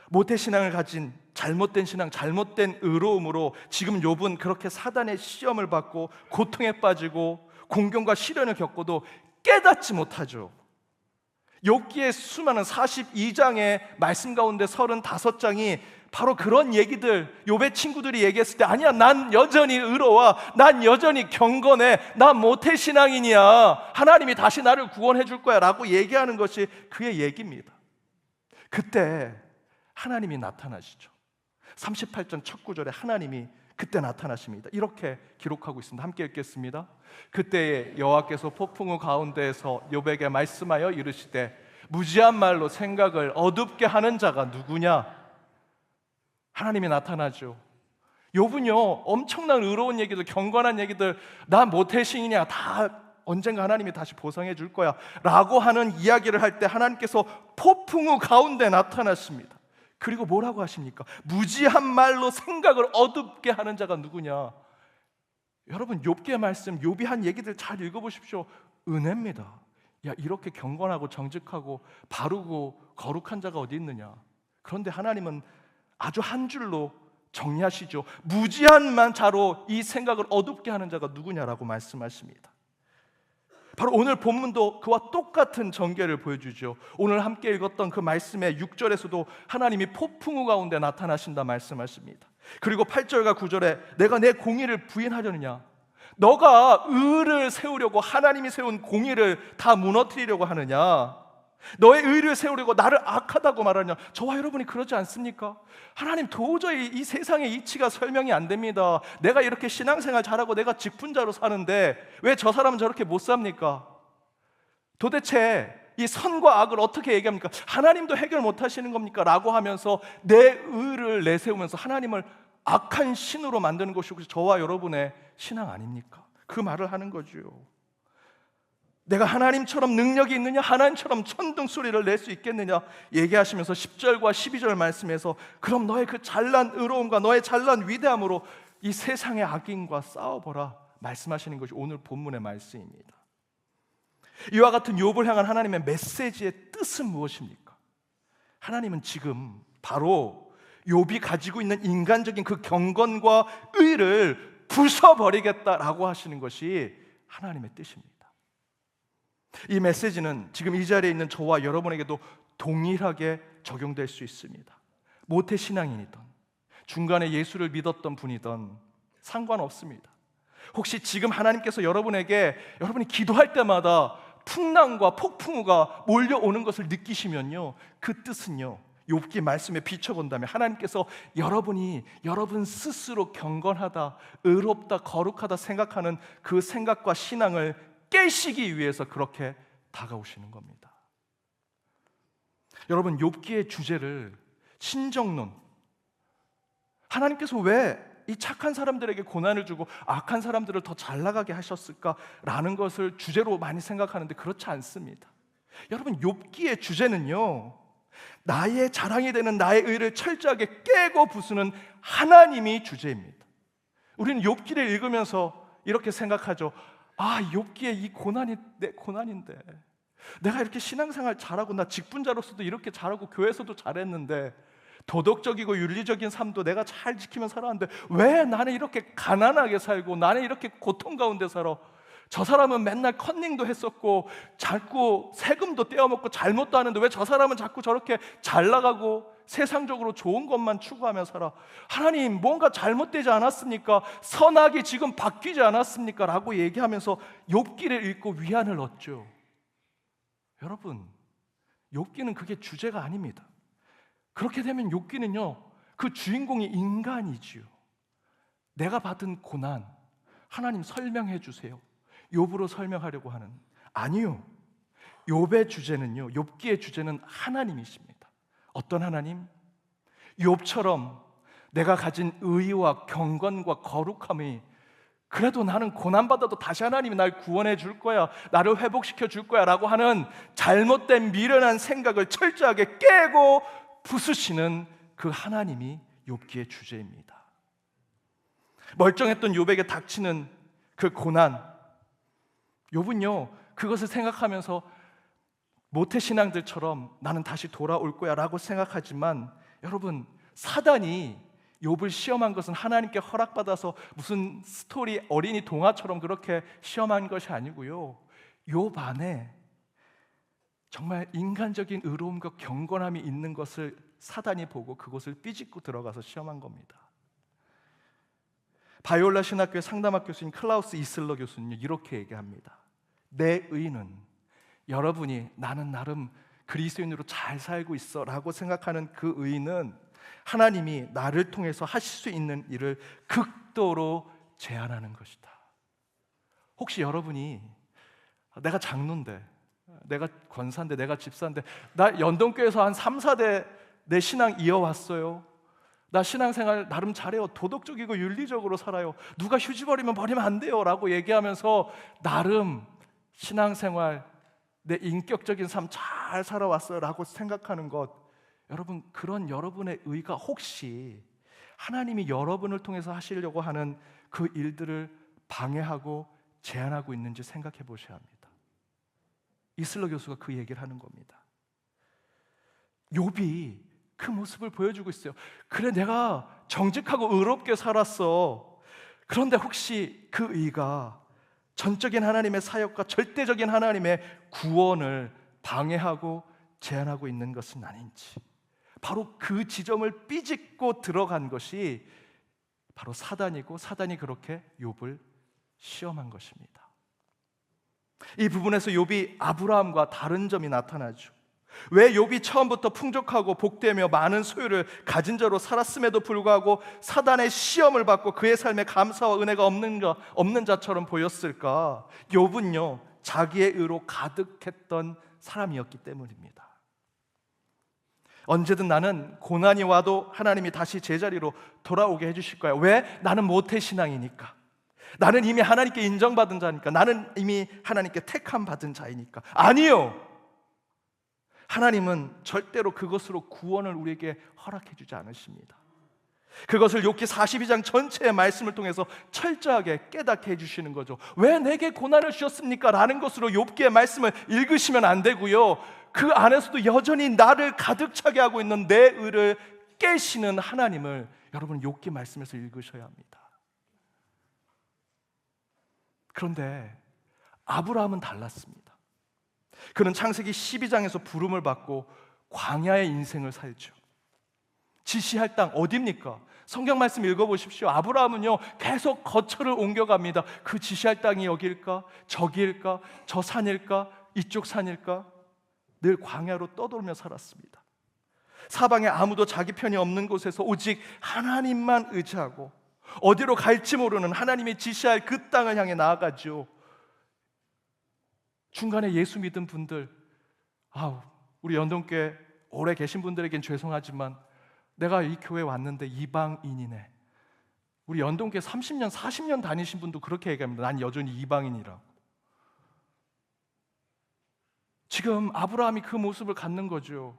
모태신앙을 가진 잘못된 신앙, 잘못된 의로움으로 지금 욥은 그렇게 사단의 시험을 받고 고통에 빠지고 공경과 시련을 겪고도 깨닫지 못하죠. 욥기의 수많은 42장의 말씀 가운데 35장이 바로 그런 얘기들, 욥의 친구들이 얘기했을 때 아니야, 난 여전히 의로워, 난 여전히 경건해, 난 모태신앙인이야, 하나님이 다시 나를 구원해 줄 거야 라고 얘기하는 것이 그의 얘기입니다. 그때 하나님이 나타나시죠. 38장 첫 구절에 하나님이 그때 나타나십니다. 이렇게 기록하고 있습니다. 함께 읽겠습니다. 그때 여호와께서 폭풍우 가운데에서 욥에게 말씀하여 이르시되 무지한 말로 생각을 어둡게 하는 자가 누구냐? 하나님이 나타나죠. 욥은요 엄청난 의로운 얘기들, 경건한 얘기들, 나 모태신이냐, 다 언젠가 하나님이 다시 보상해 줄 거야 라고 하는 이야기를 할 때 하나님께서 폭풍우 가운데 나타나십니다. 그리고 뭐라고 하십니까? 무지한 말로 생각을 어둡게 하는 자가 누구냐? 여러분, 욥기의 말씀, 욥이 한 얘기들 잘 읽어보십시오. 은혜입니다. 야, 이렇게 경건하고 정직하고 바르고 거룩한 자가 어디 있느냐? 그런데 하나님은 아주 한 줄로 정리하시죠. 무지한 자로 이 생각을 어둡게 하는 자가 누구냐라고 말씀하십니다. 바로 오늘 본문도 그와 똑같은 전개를 보여주죠. 오늘 함께 읽었던 그 말씀의 6절에서도 하나님이 폭풍우 가운데 나타나신다 말씀하십니다. 그리고 8절과 9절에 내가 내 공의를 부인하려느냐? 너가 의를 세우려고 하나님이 세운 공의를 다 무너뜨리려고 하느냐? 너의 의를 세우려고 나를 악하다고 말하냐? 저와 여러분이 그러지 않습니까? 하나님, 도저히 이 세상의 이치가 설명이 안 됩니다. 내가 이렇게 신앙생활 잘하고 내가 직분자로 사는데 왜 저 사람은 저렇게 못 삽니까? 도대체 이 선과 악을 어떻게 얘기합니까? 하나님도 해결 못 하시는 겁니까? 라고 하면서 내 의를 내세우면서 하나님을 악한 신으로 만드는 것이 혹시 저와 여러분의 신앙 아닙니까? 그 말을 하는 거죠. 내가 하나님처럼 능력이 있느냐? 하나님처럼 천둥소리를 낼 수 있겠느냐? 얘기하시면서 10절과 12절 말씀에서 그럼 너의 그 잘난 의로움과 너의 잘난 위대함으로 이 세상의 악인과 싸워보라 말씀하시는 것이 오늘 본문의 말씀입니다. 이와 같은 욥을 향한 하나님의 메시지의 뜻은 무엇입니까? 하나님은 지금 바로 욥이 가지고 있는 인간적인 그 경건과 의를 부숴버리겠다라고 하시는 것이 하나님의 뜻입니다. 이 메시지는 지금 이 자리에 있는 저와 여러분에게도 동일하게 적용될 수 있습니다. 모태신앙인이든 중간에 예수를 믿었던 분이든 상관없습니다. 혹시 지금 하나님께서 여러분에게 여러분이 기도할 때마다 풍랑과 폭풍우가 몰려오는 것을 느끼시면요, 그 뜻은요, 욥기 말씀에 비춰본다면 하나님께서 여러분이 여러분 스스로 경건하다, 의롭다, 거룩하다 생각하는 그 생각과 신앙을 깨시기 위해서 그렇게 다가오시는 겁니다. 여러분, 욥기의 주제를 신정론, 하나님께서 왜 이 착한 사람들에게 고난을 주고 악한 사람들을 더 잘 나가게 하셨을까라는 것을 주제로 많이 생각하는데 그렇지 않습니다. 여러분, 욥기의 주제는요, 나의 자랑이 되는 나의 의를 철저하게 깨고 부수는 하나님이 주제입니다. 우리는 욥기를 읽으면서 이렇게 생각하죠. 아, 욥기의 이 고난이 내 고난인데, 내가 이렇게 신앙생활 잘하고 나 직분자로서도 이렇게 잘하고 교회에서도 잘했는데 도덕적이고 윤리적인 삶도 내가 잘 지키며 살았는데 왜 나는 이렇게 가난하게 살고 나는 이렇게 고통 가운데 살아? 저 사람은 맨날 컨닝도 했었고 자꾸 세금도 떼어먹고 잘못도 하는데 왜 저 사람은 자꾸 저렇게 잘 나가고 세상적으로 좋은 것만 추구하며 살아? 하나님, 뭔가 잘못되지 않았습니까? 선악이 지금 바뀌지 않았습니까? 라고 얘기하면서 욥기를 읽고 위안을 얻죠. 여러분, 욥기는 그게 주제가 아닙니다. 그렇게 되면 욥기는요, 그 주인공이 인간이지요. 내가 받은 고난, 하나님 설명해 주세요. 욥으로 설명하려고 하는, 아니요, 욥의 주제는요, 욥기의 주제는 하나님이십니다. 어떤 하나님? 욥처럼 내가 가진 의와 경건과 거룩함이, 그래도 나는 고난받아도 다시 하나님이 날 구원해 줄 거야, 나를 회복시켜 줄 거야 라고 하는 잘못된 미련한 생각을 철저하게 깨고 부수시는 그 하나님이 욥기의 주제입니다. 멀쩡했던 욥에게 닥치는 그 고난, 욥은요 그것을 생각하면서 모태신앙들처럼 나는 다시 돌아올 거야 라고 생각하지만, 여러분, 사단이 욥을 시험한 것은 하나님께 허락받아서 무슨 스토리 어린이 동화처럼 그렇게 시험한 것이 아니고요, 욥 안에 정말 인간적인 의로움과 경건함이 있는 것을 사단이 보고 그곳을 삐짓고 들어가서 시험한 겁니다. 바이올라 신학교의 상담학 교수인 클라우스 이슬러 교수는요, 이렇게 얘기합니다. 내 의는 여러분이 나는 나름 그리스도인으로 잘 살고 있어 라고 생각하는 그 의는 하나님이 나를 통해서 하실 수 있는 일을 극도로 제한하는 것이다. 혹시 여러분이 내가 장로인데, 내가 권사인데, 내가 집사인데, 나 연동교회에서 한 3, 4대 내 신앙 이어왔어요. 나 신앙생활 나름 잘해요. 도덕적이고 윤리적으로 살아요. 누가 휴지 버리면 버리면 안 돼요 라고 얘기하면서 나름 신앙생활, 내 인격적인 삶 잘 살아왔어요 라고 생각하는 것, 여러분, 그런 여러분의 의가 혹시 하나님이 여러분을 통해서 하시려고 하는 그 일들을 방해하고 제한하고 있는지 생각해 보셔야 합니다. 이슬러 교수가 그 얘기를 하는 겁니다. 욥이 그 모습을 보여주고 있어요. 그래, 내가 정직하고 의롭게 살았어. 그런데 혹시 그 의가 전적인 하나님의 사역과 절대적인 하나님의 구원을 방해하고 제한하고 있는 것은 아닌지, 바로 그 지점을 삐짓고 들어간 것이 바로 사단이고, 사단이 그렇게 욥을 시험한 것입니다. 이 부분에서 욥이 아브라함과 다른 점이 나타나죠. 왜 욥이 처음부터 풍족하고 복되며 많은 소유를 가진 자로 살았음에도 불구하고 사단의 시험을 받고 그의 삶에 감사와 은혜가 없는 자처럼 보였을까? 욥은요, 자기의 의로 가득했던 사람이었기 때문입니다. 언제든 나는 고난이 와도 하나님이 다시 제자리로 돌아오게 해주실 거야. 왜? 나는 모태신앙이니까. 나는 이미 하나님께 인정받은 자니까. 나는 이미 하나님께 택함 받은 자이니까. 아니요, 하나님은 절대로 그것으로 구원을 우리에게 허락해 주지 않으십니다. 그것을 욥기 42장 전체의 말씀을 통해서 철저하게 깨닫게 해주시는 거죠. 왜 내게 고난을 주셨습니까? 라는 것으로 욥기의 말씀을 읽으시면 안 되고요, 그 안에서도 여전히 나를 가득 차게 하고 있는 내 의를 깨시는 하나님을 여러분 욥기 말씀에서 읽으셔야 합니다. 그런데 아브라함은 달랐습니다. 그는 창세기 12장에서 부름을 받고 광야의 인생을 살죠. 지시할 땅 어디입니까? 성경 말씀 읽어보십시오. 아브라함은요, 계속 거처를 옮겨갑니다. 그 지시할 땅이 여기일까? 저기일까? 저 산일까? 이쪽 산일까? 늘 광야로 떠돌며 살았습니다. 사방에 아무도 자기 편이 없는 곳에서 오직 하나님만 의지하고 어디로 갈지 모르는 하나님이 지시할 그 땅을 향해 나아가죠. 중간에 예수 믿은 분들, 우리 연동교회 오래 계신 분들에겐 죄송하지만 내가 이 교회에 왔는데 이방인이네. 우리 연동교회 30년, 40년 다니신 분도 그렇게 얘기합니다. 난 여전히 이방인이라고. 지금 아브라함이 그 모습을 갖는 거죠.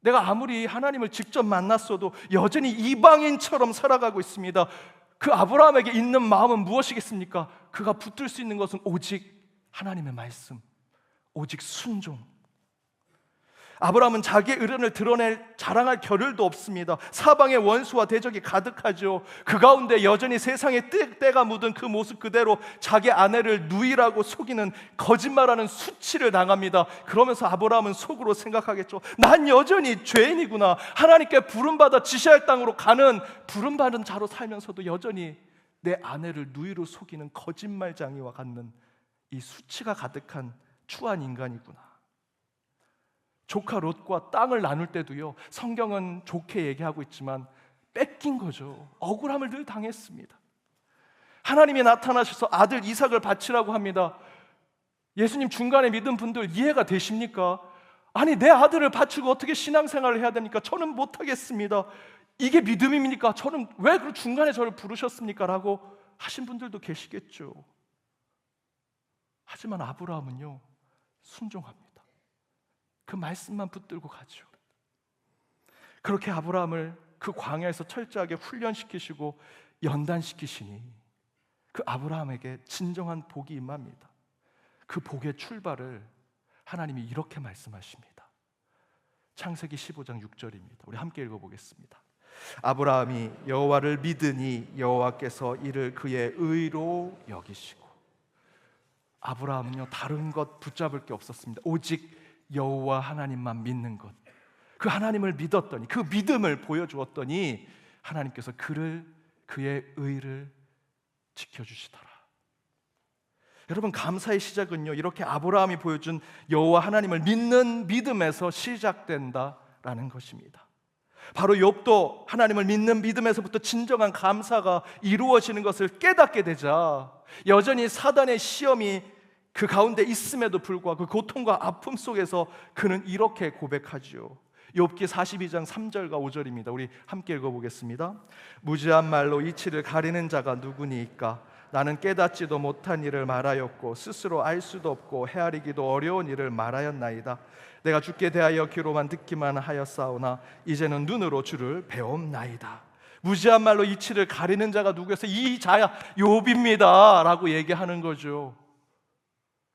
내가 아무리 하나님을 직접 만났어도 여전히 이방인처럼 살아가고 있습니다. 그 아브라함에게 있는 마음은 무엇이겠습니까? 그가 붙들 수 있는 것은 오직 하나님의 말씀, 오직 순종. 아브라함은 자기의 의를 드러낼 자랑할 겨를도 없습니다. 사방에 원수와 대적이 가득하죠. 그 가운데 여전히 세상에 때가 묻은 그 모습 그대로 자기 아내를 누이라고 속이는 거짓말하는 수치를 당합니다. 그러면서 아브라함은 속으로 생각하겠죠. 난 여전히 죄인이구나. 하나님께 부름받아 지시할 땅으로 가는 부름받은 자로 살면서도 여전히 내 아내를 누이로 속이는 거짓말장이와 같는 이 수치가 가득한 추한 인간이구나. 조카 롯과 땅을 나눌 때도요, 성경은 좋게 얘기하고 있지만 뺏긴 거죠. 억울함을 늘 당했습니다. 하나님이 나타나셔서 아들 이삭을 바치라고 합니다. 예수님 중간에 믿은 분들 이해가 되십니까? 아니, 내 아들을 바치고 어떻게 신앙생활을 해야 됩니까? 저는 못하겠습니다. 이게 믿음입니까? 저는 왜 그 중간에 저를 부르셨습니까? 라고 하신 분들도 계시겠죠. 하지만 아브라함은요, 순종합니다. 그 말씀만 붙들고 가죠. 그렇게 아브라함을 그 광야에서 철저하게 훈련시키시고 연단시키시니 그 아브라함에게 진정한 복이 임합니다. 그 복의 출발을 하나님이 이렇게 말씀하십니다. 창세기 15장 6절입니다. 우리 함께 읽어보겠습니다. 아브라함이 여호와를 믿으니 여호와께서 이를 그의 의로 여기시고. 아브라함은요, 다른 것 붙잡을 게 없었습니다. 오직 여호와 하나님만 믿는 것, 그 하나님을 믿었더니, 그 믿음을 보여주었더니 하나님께서 그의 의를 지켜주시더라. 여러분, 감사의 시작은요, 이렇게 아브라함이 보여준 여호와 하나님을 믿는 믿음에서 시작된다라는 것입니다. 바로 욥도 하나님을 믿는 믿음에서부터 진정한 감사가 이루어지는 것을 깨닫게 되자 여전히 사단의 시험이 그 가운데 있음에도 불구하고 그 고통과 아픔 속에서 그는 이렇게 고백하지요. 욥기 42장 3절과 5절입니다. 우리 함께 읽어보겠습니다. 무지한 말로 이치를 가리는 자가 누구니까? 나는 깨닫지도 못한 일을 말하였고 스스로 알 수도 없고 헤아리기도 어려운 일을 말하였나이다. 내가 주께 대하여 귀로만 듣기만 하였사오나 이제는 눈으로 주를 배움나이다. 무지한 말로 이치를 가리는 자가 누구였어? 이 자야 욥입니다 라고 얘기하는 거죠.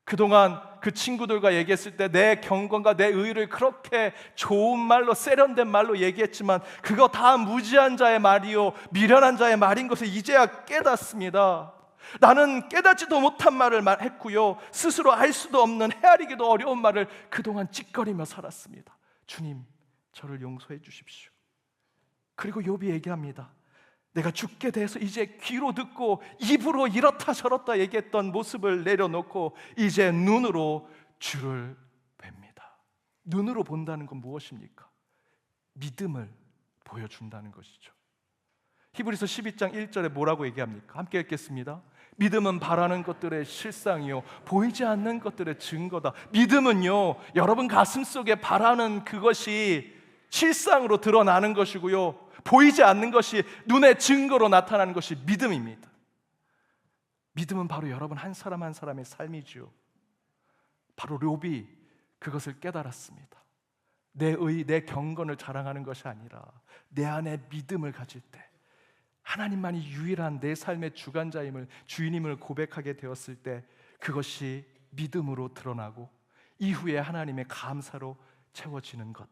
그동안 그 친구들과 얘기했을 때 내 경건과 내 의를 그렇게 좋은 말로, 세련된 말로 얘기했지만 그거 다 무지한 자의 말이요 미련한 자의 말인 것을 이제야 깨닫습니다. 나는 깨닫지도 못한 말을 했고요, 스스로 알 수도 없는, 헤아리기도 어려운 말을 그동안 찌꺼리며 살았습니다. 주님, 저를 용서해 주십시오. 그리고 욥이 얘기합니다. 내가 주께 대해서 이제 귀로 듣고 입으로 이렇다 저렇다 얘기했던 모습을 내려놓고 이제 눈으로 주를 뵙니다. 눈으로 본다는 건 무엇입니까? 믿음을 보여준다는 것이죠. 히브리서 12장 1절에 뭐라고 얘기합니까? 함께 읽겠습니다. 믿음은 바라는 것들의 실상이요 보이지 않는 것들의 증거다. 믿음은요, 여러분 가슴 속에 바라는 그것이 실상으로 드러나는 것이고요, 보이지 않는 것이 눈의 증거로 나타나는 것이 믿음입니다. 믿음은 바로 여러분 한 사람 한 사람의 삶이지요. 바로 욥이 그것을 깨달았습니다. 내 경건을 자랑하는 것이 아니라 내 안에 믿음을 가질 때 하나님만이 유일한 내 삶의 주관자임을, 주인임을 고백하게 되었을 때 그것이 믿음으로 드러나고 이후에 하나님의 감사로 채워지는 것.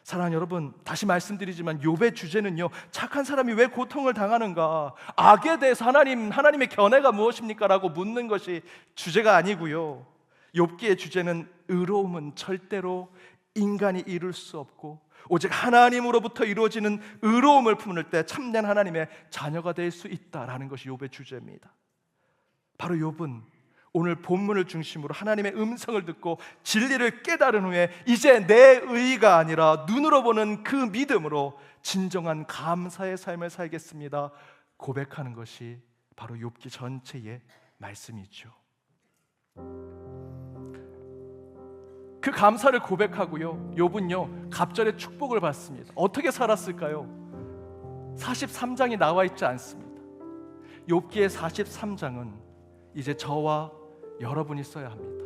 사랑하는 여러분, 다시 말씀드리지만 욥의 주제는요, 착한 사람이 왜 고통을 당하는가, 악에 대해서 하나님의 견해가 무엇입니까? 라고 묻는 것이 주제가 아니고요, 욥기의 주제는 의로움은 절대로 인간이 이룰 수 없고 오직 하나님으로부터 이루어지는 의로움을 품을 때 참된 하나님의 자녀가 될 수 있다라는 것이 욥의 주제입니다. 바로 욥은 오늘 본문을 중심으로 하나님의 음성을 듣고 진리를 깨달은 후에 이제 내 의가 아니라 눈으로 보는 그 믿음으로 진정한 감사의 삶을 살겠습니다 고백하는 것이 바로 욥기 전체의 말씀이죠. 그 감사를 고백하고요, 욥은요 갑절의 축복을 받습니다. 어떻게 살았을까요? 43장이 나와 있지 않습니다. 욥기의 43장은 이제 저와 여러분이 써야 합니다.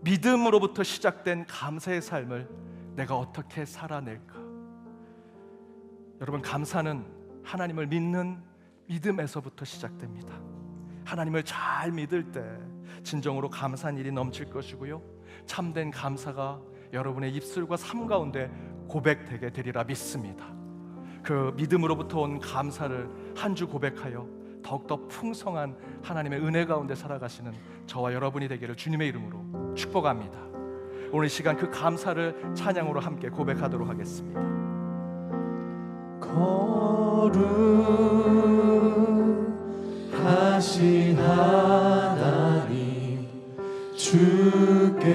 믿음으로부터 시작된 감사의 삶을 내가 어떻게 살아낼까? 여러분, 감사는 하나님을 믿는 믿음에서부터 시작됩니다. 하나님을 잘 믿을 때 진정으로 감사한 일이 넘칠 것이고요, 참된 감사가 여러분의 입술과 삶 가운데 고백되게 되리라 믿습니다. 그 믿음으로부터 온 감사를 한 주 고백하여 더욱더 풍성한 하나님의 은혜 가운데 살아가시는 저와 여러분이 되기를 주님의 이름으로 축복합니다. 오늘 이 시간 그 감사를 찬양으로 함께 고백하도록 하겠습니다. 거룩하신 하나님, 주께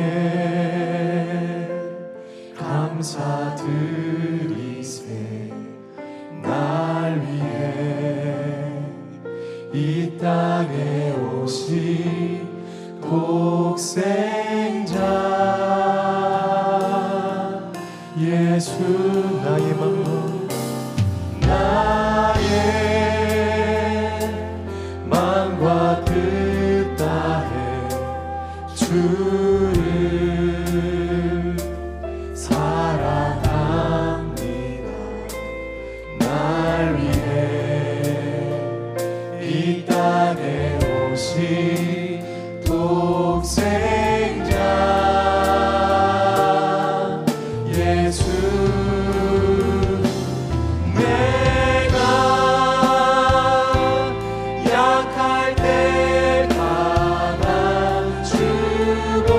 감사드리세. 날 위해 이 땅에 오신 독생자 예수, 나의 맘과 뜻 다해 주를 사랑합니다. 날 위해 이 땅에 오신 독생자 예수, 내가 약할 때 강한 주로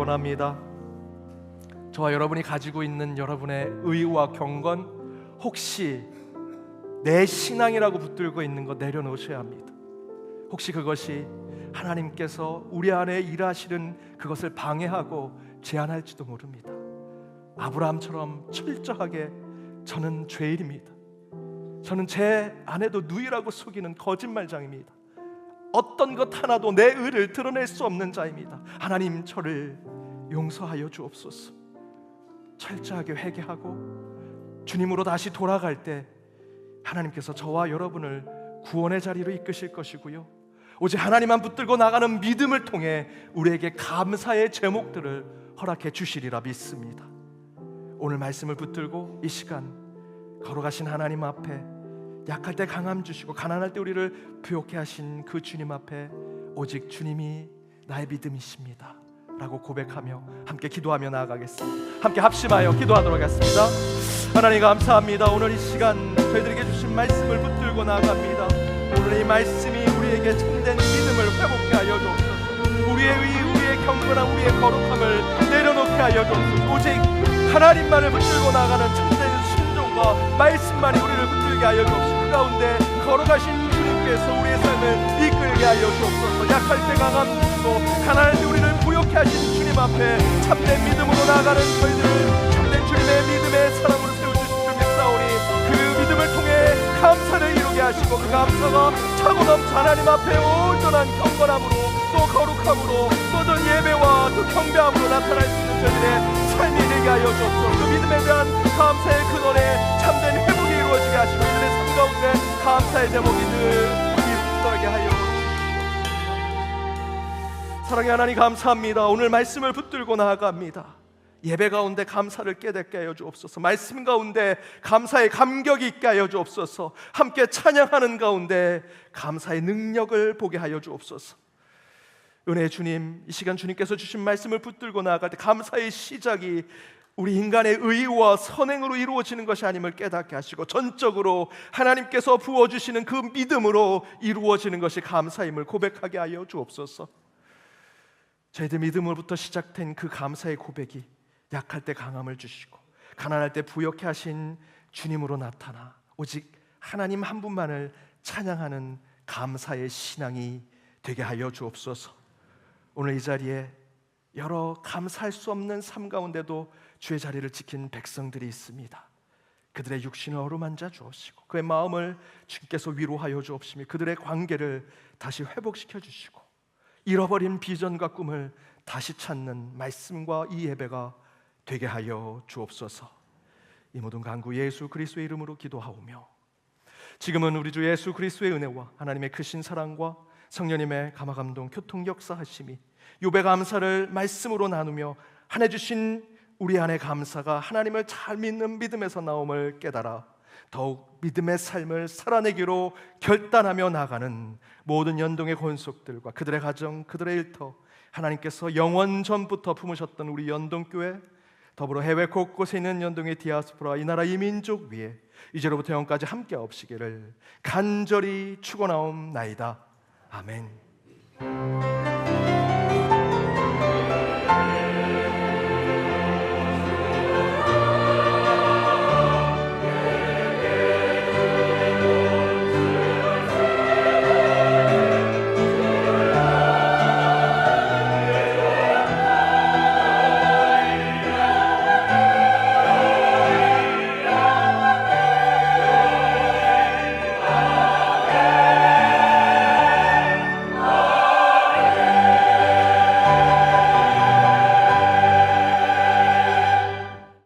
원합니다. 저와 여러분이 가지고 있는 여러분의 의와 경건, 혹시 내 신앙이라고 붙들고 있는 거 내려놓으셔야 합니다. 혹시 그것이 하나님께서 우리 안에 일하시는 그것을 방해하고 제한할지도 모릅니다. 아브라함처럼 철저하게 저는 죄인입니다. 저는 제 아내도 누이라고 속이는 거짓말장입니다. 어떤 것 하나도 내 의를 드러낼 수 없는 자입니다. 하나님, 저를 용서하여 주옵소서. 철저하게 회개하고 주님으로 다시 돌아갈 때 하나님께서 저와 여러분을 구원의 자리로 이끄실 것이고요, 오직 하나님만 붙들고 나가는 믿음을 통해 우리에게 감사의 제목들을 허락해 주시리라 믿습니다. 오늘 말씀을 붙들고 이 시간 걸어가신 하나님 앞에 약할 때 강함 주시고 가난할 때 우리를 부욕해 하신 그 주님 앞에 오직 주님이 나의 믿음이십니다 라고 고백하며 함께 기도하며 나아가겠습니다. 함께 합심하여 기도하도록 하겠습니다. 하나님 감사합니다. 오늘 이 시간 저희들에게 주신 말씀을 붙들고 나아갑니다. 오늘 이 말씀이 우리에게 참된 믿음을 회복케 하여 주옵소서. 우리의 의, 우리의 경건함, 우리의 거룩함을 내려놓게 하여 주옵소서. 오직 하나님만을 붙들고 나가는 참된 순종과 말씀만이 우리를 붙들게 하여 주옵소서. 그 가운데 걸어가신 주님께서 우리의 삶을 이끌게 하여 주옵소서. 약할 때 강함 주시고 가난할 때 우리를 부욕해 하신 주님 앞에 참된 믿음으로 나아가는 저희들을 참된 주님의 믿음의 사람으로 세워주신 줄 믿사오니 그 믿음을 통해 감사를 이루게 하시고 그 감사가 차고 넘쳐 하나님 앞에 온전한 경건함으로 또 거룩함으로 또 전 예배와 또 경배함으로 나타날 수 있는 저희들의 삶이 되게 하여 주옵소서. 그 믿음에 대한 감사의 근원에 참된 회복이 이루어지게 하시고 이들의 삶 가운데 감사의 제목이 늘 있게 하여 주옵소서. 사랑의 하나님 감사합니다. 오늘 말씀을 붙들고 나아갑니다. 예배 가운데 감사를 깨닫게 하여 주옵소서. 말씀 가운데 감사의 감격이 있게 하여 주옵소서. 함께 찬양하는 가운데 감사의 능력을 보게 하여 주옵소서. 은혜의 주님, 이 시간 주님께서 주신 말씀을 붙들고 나아갈 때 감사의 시작이 우리 인간의 의와 선행으로 이루어지는 것이 아님을 깨닫게 하시고 전적으로 하나님께서 부어주시는 그 믿음으로 이루어지는 것이 감사임을 고백하게 하여 주옵소서. 저희들 믿음으로부터 시작된 그 감사의 고백이 약할 때 강함을 주시고 가난할 때 부욕해 하신 주님으로 나타나 오직 하나님 한 분만을 찬양하는 감사의 신앙이 되게 하여 주옵소서. 오늘 이 자리에 여러 감사할 수 없는 삶 가운데도 주의 자리를 지킨 백성들이 있습니다. 그들의 육신을 어루만져 주옵시고 그의 마음을 주께서 위로하여 주옵시며 그들의 관계를 다시 회복시켜 주시고 잃어버린 비전과 꿈을 다시 찾는 말씀과 이 예배가 되게 하여 주옵소서. 이 모든 간구 예수 그리스도의 이름으로 기도하오며 지금은 우리 주 예수 그리스도의 은혜와 하나님의 크신 사랑과 성령님의 감화감동 교통 역사하심이 요배 감사를 말씀으로 나누며 한 해 주신 우리 안의 감사가 하나님을 잘 믿는 믿음에서 나옴을 깨달아 더욱 믿음의 삶을 살아내기로 결단하며 나가는 모든 연동의 권속들과 그들의 가정, 그들의 일터, 하나님께서 영원 전부터 품으셨던 우리 연동교회, 더불어 해외 곳곳에 있는 연동의 디아스포라 이 나라 이민족 위에 이제로부터 영까지 함께 없시기를 간절히 축원하옵나이다. 아멘.